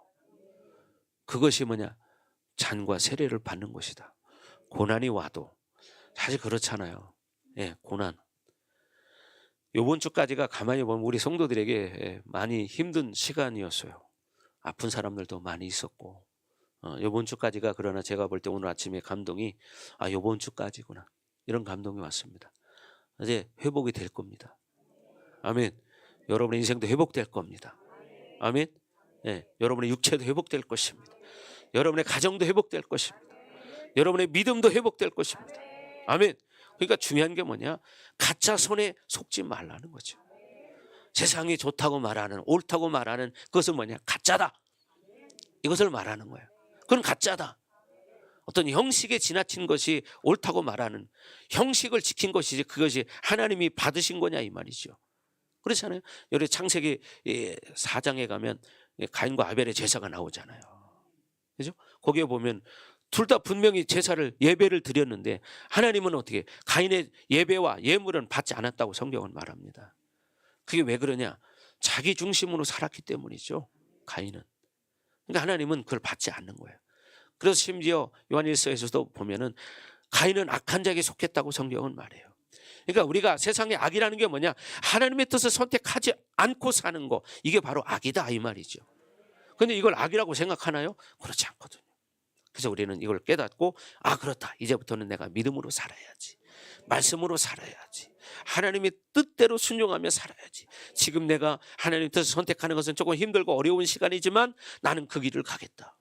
그것이 뭐냐? 잔과 세례를 받는 것이다. 고난이 와도 사실 그렇잖아요. 고난. 이번 주까지가 가만히 보면 우리 성도들에게 많이 힘든 시간이었어요. 아픈 사람들도 많이 있었고 이번 주까지가 그러나 제가 볼 때 오늘 아침에 감동이 이번 주까지구나 이런 감동이 왔습니다. 이제 회복이 될 겁니다. 아멘. 여러분의 인생도 회복될 겁니다. 아멘. 여러분의 육체도 회복될 것입니다. 여러분의 가정도 회복될 것입니다. 여러분의 믿음도 회복될 것입니다. 아멘. 그러니까 중요한 게 뭐냐? 가짜 손에 속지 말라는 거죠. 세상이 좋다고 말하는 옳다고 말하는 그것은 뭐냐? 가짜다. 이것을 말하는 거예요. 그건 가짜다. 어떤 형식에 지나친 것이 옳다고 말하는 형식을 지킨 것이지 그것이 하나님이 받으신 거냐 이 말이죠. 그렇잖아요. 여기 창세기 4장에 가면 가인과 아벨의 제사가 나오잖아요. 그죠? 거기에 보면 둘 다 분명히 제사를 예배를 드렸는데 하나님은 어떻게 가인의 예배와 예물은 받지 않았다고 성경은 말합니다. 그게 왜 그러냐? 자기 중심으로 살았기 때문이죠. 가인은. 그러니까 하나님은 그걸 받지 않는 거예요. 그래서 심지어 요한일서에서도 보면은 가인은 악한 자에게 속했다고 성경은 말해요. 그러니까 우리가 세상의 악이라는 게 뭐냐? 하나님의 뜻을 선택하지 않고 사는 거 이게 바로 악이다 이 말이죠. 그런데 이걸 악이라고 생각하나요? 그렇지 않거든요. 그래서 우리는 이걸 깨닫고 그렇다. 이제부터는 내가 믿음으로 살아야지. 말씀으로 살아야지. 하나님의 뜻대로 순종하며 살아야지. 지금 내가 하나님의 뜻을 선택하는 것은 조금 힘들고 어려운 시간이지만 나는 그 길을 가겠다.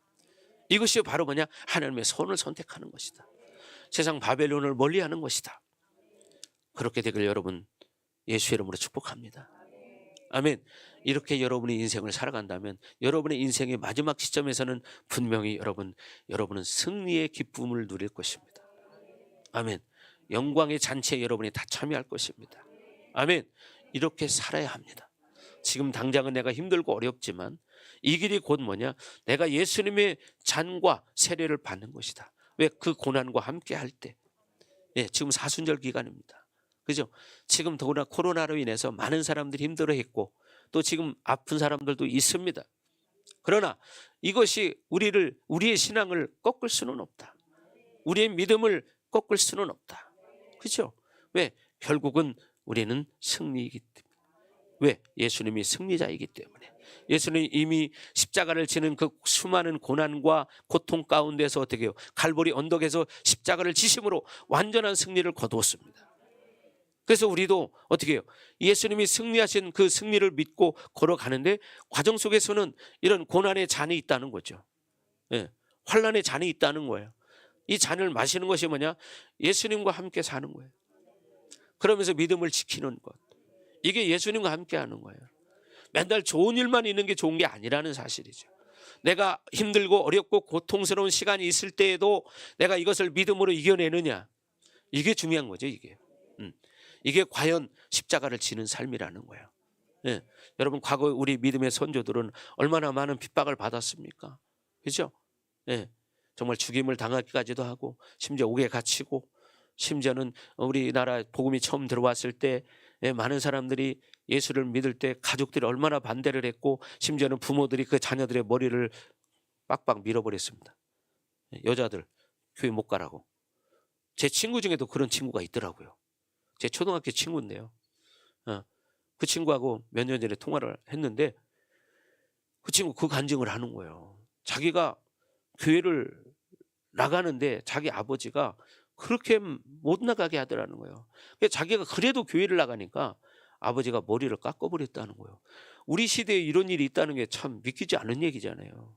이것이 바로 뭐냐? 하나님의 선을 선택하는 것이다. 세상 바벨론을 멀리하는 것이다. 그렇게 되길 여러분 예수의 이름으로 축복합니다. 아멘. 이렇게 여러분의 인생을 살아간다면 여러분의 인생의 마지막 시점에서는 분명히 여러분은 승리의 기쁨을 누릴 것입니다. 아멘. 영광의 잔치에 여러분이 다 참여할 것입니다. 아멘. 이렇게 살아야 합니다. 지금 당장은 내가 힘들고 어렵지만 이 길이 곧 뭐냐? 내가 예수님의 잔과 세례를 받는 것이다. 왜? 그 고난과 함께 할 때. 지금 사순절 기간입니다. 그죠? 지금 더구나 코로나로 인해서 많은 사람들이 힘들어했고 또 지금 아픈 사람들도 있습니다. 그러나 이것이 우리의 신앙을 꺾을 수는 없다. 우리의 믿음을 꺾을 수는 없다. 그렇죠? 왜? 결국은 우리는 승리이기 때문에. 왜? 예수님이 승리자이기 때문에. 예수님이 이미 십자가를 지는 그 수많은 고난과 고통 가운데서 어떻게 해요? 갈보리 언덕에서 십자가를 지심으로 완전한 승리를 거두었습니다. 그래서 우리도 어떻게 해요? 예수님이 승리하신 그 승리를 믿고 걸어가는데 과정 속에서는 이런 고난의 잔이 있다는 거죠. 환난의 잔이 있다는 거예요. 이 잔을 마시는 것이 뭐냐? 예수님과 함께 사는 거예요. 그러면서 믿음을 지키는 것. 이게 예수님과 함께 하는 거예요. 맨날 좋은 일만 있는 게 좋은 게 아니라는 사실이죠. 내가 힘들고 어렵고 고통스러운 시간이 있을 때에도 내가 이것을 믿음으로 이겨내느냐. 이게 중요한 거죠, 이게. 이게 과연 십자가를 지는 삶이라는 거예요. 여러분 과거 우리 믿음의 선조들은 얼마나 많은 핍박을 받았습니까? 그렇죠? 정말 죽임을 당하기까지도 하고 심지어 옥에 갇히고 심지어는 우리나라 복음이 처음 들어왔을 때 많은 사람들이 예수를 믿을 때 가족들이 얼마나 반대를 했고 심지어는 부모들이 그 자녀들의 머리를 빡빡 밀어버렸습니다. 여자들 교회 못 가라고. 제 친구 중에도 그런 친구가 있더라고요. 제 초등학교 친구인데요. 그 친구하고 몇 년 전에 통화를 했는데 그 친구 그 간증을 하는 거예요. 자기가 교회를 나가는데 자기 아버지가 그렇게 못 나가게 하더라는 거예요. 자기가 그래도 교회를 나가니까 아버지가 머리를 깎아버렸다는 거예요. 우리 시대에 이런 일이 있다는 게 참 믿기지 않은 얘기잖아요.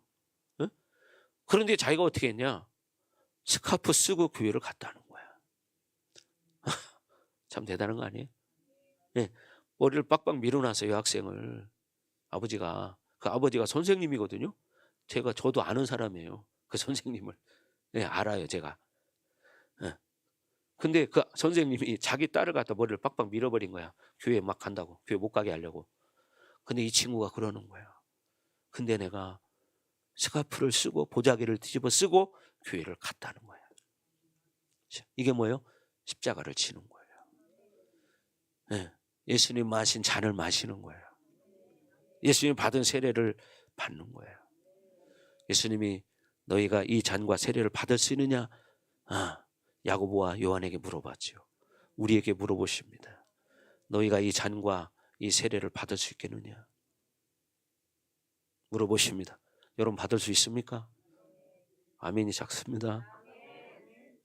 응? 그런데 자기가 어떻게 했냐? 스카프 쓰고 교회를 갔다는 거야. 참 대단한 거 아니에요? 네. 머리를 빡빡 밀어놨어요, 여학생을. 아버지가. 그 아버지가 선생님이거든요. 저도 아는 사람이에요. 그 선생님을. 네, 알아요, 제가. 네. 근데 그 선생님이 자기 딸을 갖다 머리를 빡빡 밀어버린 거야. 교회 막 간다고. 교회 못 가게 하려고. 근데 이 친구가 그러는 거야. 근데 내가 스카프를 쓰고 보자기를 뒤집어 쓰고 교회를 갔다는 거야. 이게 뭐예요? 십자가를 치는 거예요. 네. 예수님 마신 잔을 마시는 거예요. 예수님이 받은 세례를 받는 거예요. 예수님이 너희가 이 잔과 세례를 받을 수 있느냐? 야고보와 요한에게 물어봤죠. 우리에게 물어보십니다. 너희가 이 잔과 이 세례를 받을 수 있겠느냐? 물어보십니다. 여러분 받을 수 있습니까? 아멘이 작습니다.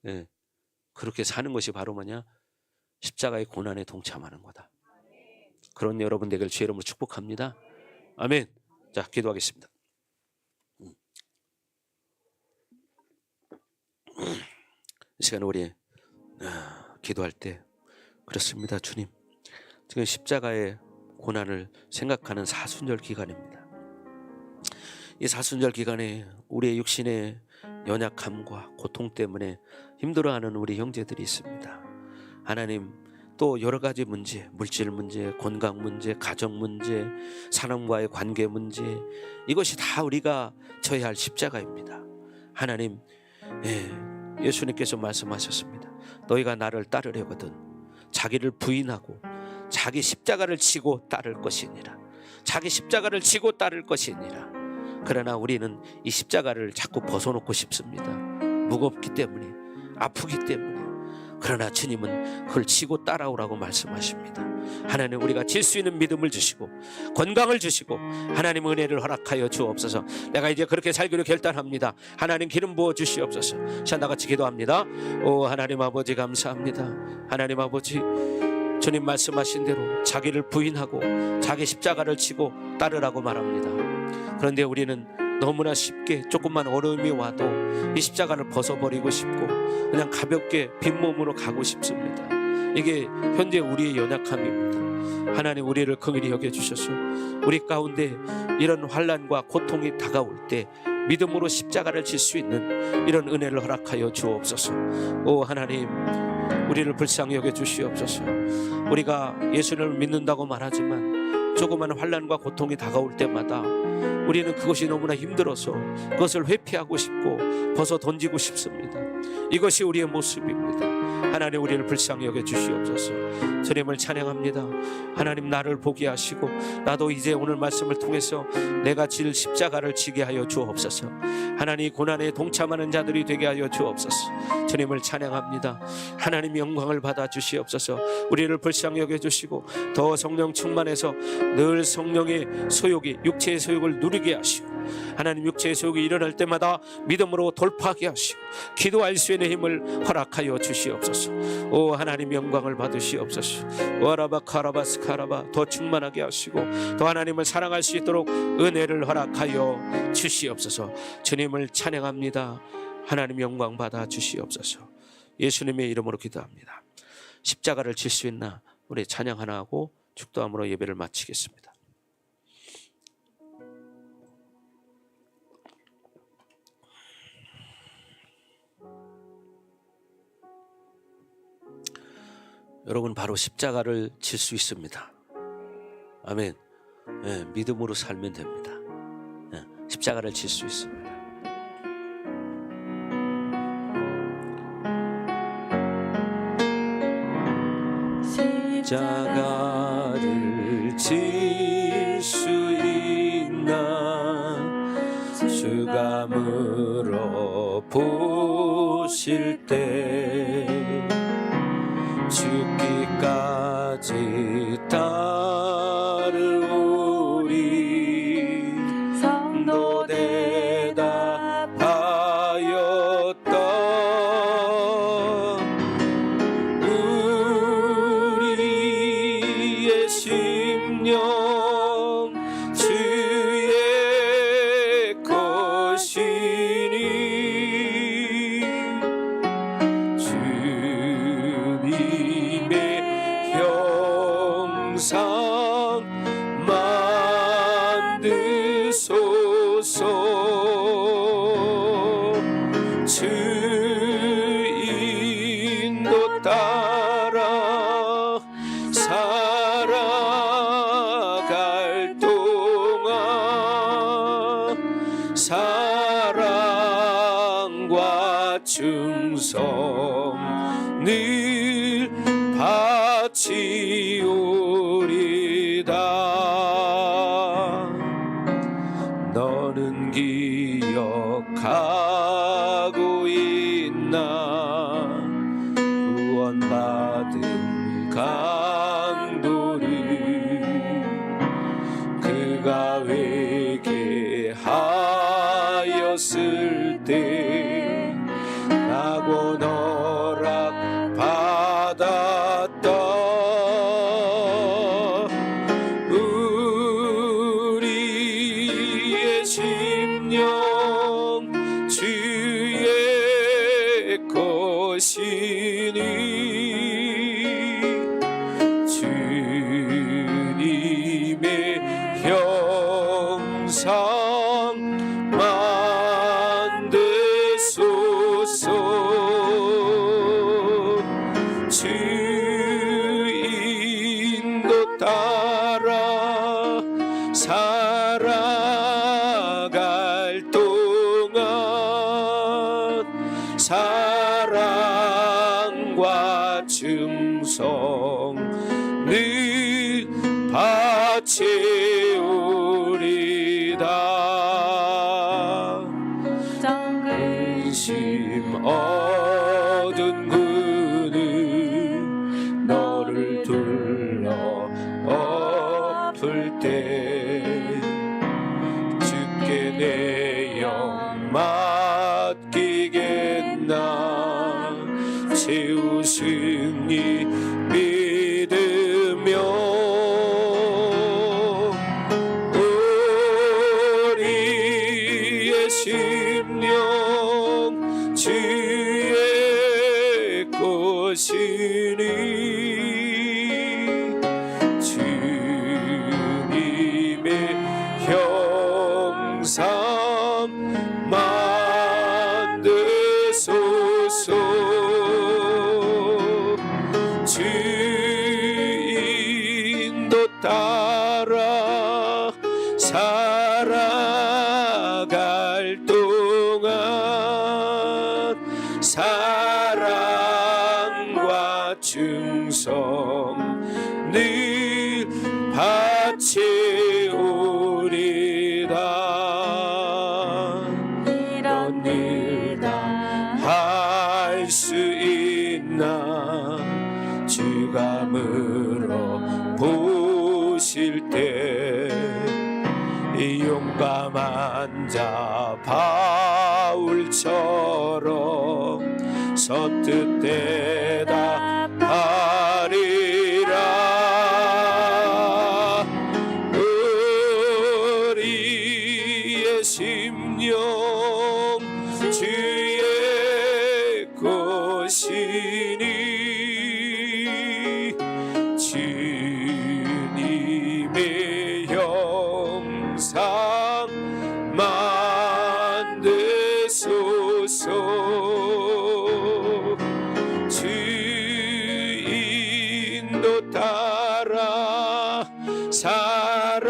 네. 그렇게 사는 것이 바로 뭐냐? 십자가의 고난에 동참하는 거다. 그런 여러분 되길 주의 이름으로 축복합니다. 아멘. 자, 기도하겠습니다. 이 시간 우리 기도할 때 그렇습니다. 주님, 지금 십자가의 고난을 생각하는 사순절 기간입니다. 이 사순절 기간에 우리의 육신의 연약함과 고통 때문에 힘들어하는 우리 형제들이 있습니다. 하나님, 또 여러 가지 문제, 물질 문제, 건강 문제, 가정 문제, 사람과의 관계 문제, 이것이 다 우리가 져야 할 십자가입니다. 하나님, 예수님께서 말씀하셨습니다. 너희가 나를 따르려거든 자기를 부인하고 자기 십자가를 지고 따를 것이니라. 자기 십자가를 지고 따를 것이니라. 그러나 우리는 이 십자가를 자꾸 벗어놓고 싶습니다. 무겁기 때문에, 아프기 때문에. 그러나 주님은 그걸 지고 따라오라고 말씀하십니다. 하나님, 우리가 질 수 있는 믿음을 주시고 건강을 주시고 하나님 은혜를 허락하여 주옵소서. 내가 이제 그렇게 살기로 결단합니다. 하나님 기름 부어 주시옵소서. 자, 나같이 기도합니다. 오 하나님 아버지, 감사합니다. 하나님 아버지, 주님 말씀하신 대로 자기를 부인하고 자기 십자가를 지고 따르라고 말합니다. 그런데 우리는 너무나 쉽게 조금만 어려움이 와도 이 십자가를 벗어버리고 싶고 그냥 가볍게 빈몸으로 가고 싶습니다. 이게 현재 우리의 연약함입니다. 하나님, 우리를 긍휼히 여겨주셔서 우리 가운데 이런 환난과 고통이 다가올 때 믿음으로 십자가를 질 수 있는 이런 은혜를 허락하여 주옵소서. 오 하나님, 우리를 불쌍히 여겨주시옵소서. 우리가 예수를 믿는다고 말하지만 조그만 환난과 고통이 다가올 때마다 우리는 그것이 너무나 힘들어서 그것을 회피하고 싶고 벗어 던지고 싶습니다. 이것이 우리의 모습입니다. 하나님, 우리를 불쌍히 여겨주시옵소서. 주님을 찬양합니다. 하나님, 나를 보게 하시고 나도 이제 오늘 말씀을 통해서 내가 질 십자가를 지게 하여 주옵소서. 하나님, 고난에 동참하는 자들이 되게 하여 주옵소서. 주님을 찬양합니다. 하나님, 영광을 받아 주시옵소서. 우리를 불쌍히 여겨주시고 더 성령 충만해서 늘 성령의 소욕이, 육체의 소욕을 누리게 하시고 하나님, 육체의 소욕이 일어날 때마다 믿음으로 돌파하게 하시고 기도할 수 있는 힘을 허락하여 주시옵소서. 오 하나님, 영광을 받으시옵소서. 와라바카라바스카라바, 더 충만하게 하시고 더 하나님을 사랑할 수 있도록 은혜를 허락하여 주시옵소서. 주님을 찬양합니다. 하나님, 영광 받아 주시옵소서. 예수님의 이름으로 기도합니다. 십자가를 질 수 있나? 우리 찬양 하나 하고 축도함으로 예배를 마치겠습니다. 여러분, 바로 십자가를 질 수 있습니다. 아멘. 믿음으로 살면 됩니다. 십자가를 질 수 있습니다. 십자가를 질 수 있나? 주가 물어보실 때 죽기까지 다 심령 주의 것이니 주님의 형상 만드소서. 주 인도 따라 살아갈 동안 사랑과 충성 늘 바치오리다. 너는 기억하고 있나 구원받은 강도를 그가 회개하였을 때 나고 너락 받았다. 우리의 심령 주의 것이니 주님의 형상 만드소서. 주 인도 따라 살아갈 동안 사랑과 충성 늘 바치오리다. 근심 얻은 그는 너를 둘러 엎을 때 주께 내 영 맡기겠나. 채우시니 믿으며 우리의 심령 주의 것이니 주님의 형상 만드소서. 주 인도 따라 살아갈 동안 사랑과 충성 늘 바치오리다. 이런 일 다 할 수 있나 주가 물어보실 때 용감한 자 바울처럼 선뜻 대답하리라. 우리의 심령 주의 것이니 주님의 형상 만드소서. 주 인도 따라 살아갈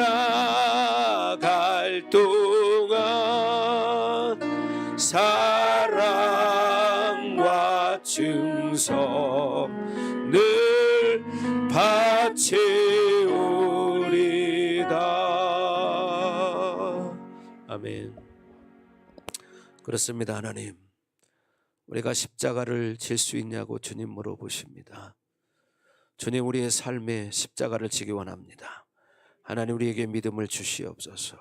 동안 사랑과 충성 늘 바치오리다. 아멘. 그렇습니다. 하나님, 우리가 십자가를 질 수 있냐고 주님 물어보십니다. 주님, 우리의 삶에 십자가를 지기 원합니다. 하나님, 우리에게 믿음을 주시옵소서.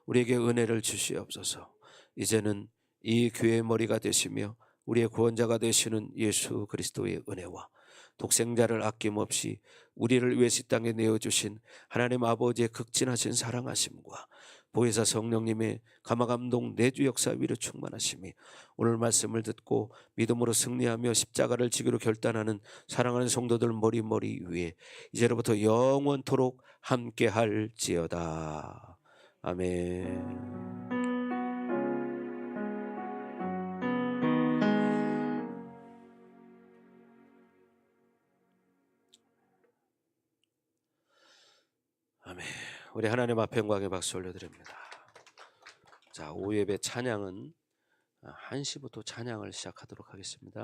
우리에게 은혜를 주시옵소서. 이제는 이 교회의 머리가 되시며 우리의 구원자가 되시는 예수 그리스도의 은혜와 독생자를 아낌없이 우리를 위해서 이 땅에 내어주신 하나님 아버지의 극진하신 사랑하심과 보혜사 성령님의 감화감동 내주 역사 위로 충만하심이 오늘 말씀을 듣고 믿음으로 승리하며 십자가를 지기로 결단하는 사랑하는 성도들 머리 위에 이제로부터 영원토록 함께할지어다. 아멘. 아멘. 우리 하나님 앞에 영광의 박수 올려드립니다. 자, 오후 예배 찬양은 1시부터 찬양을 시작하도록 하겠습니다.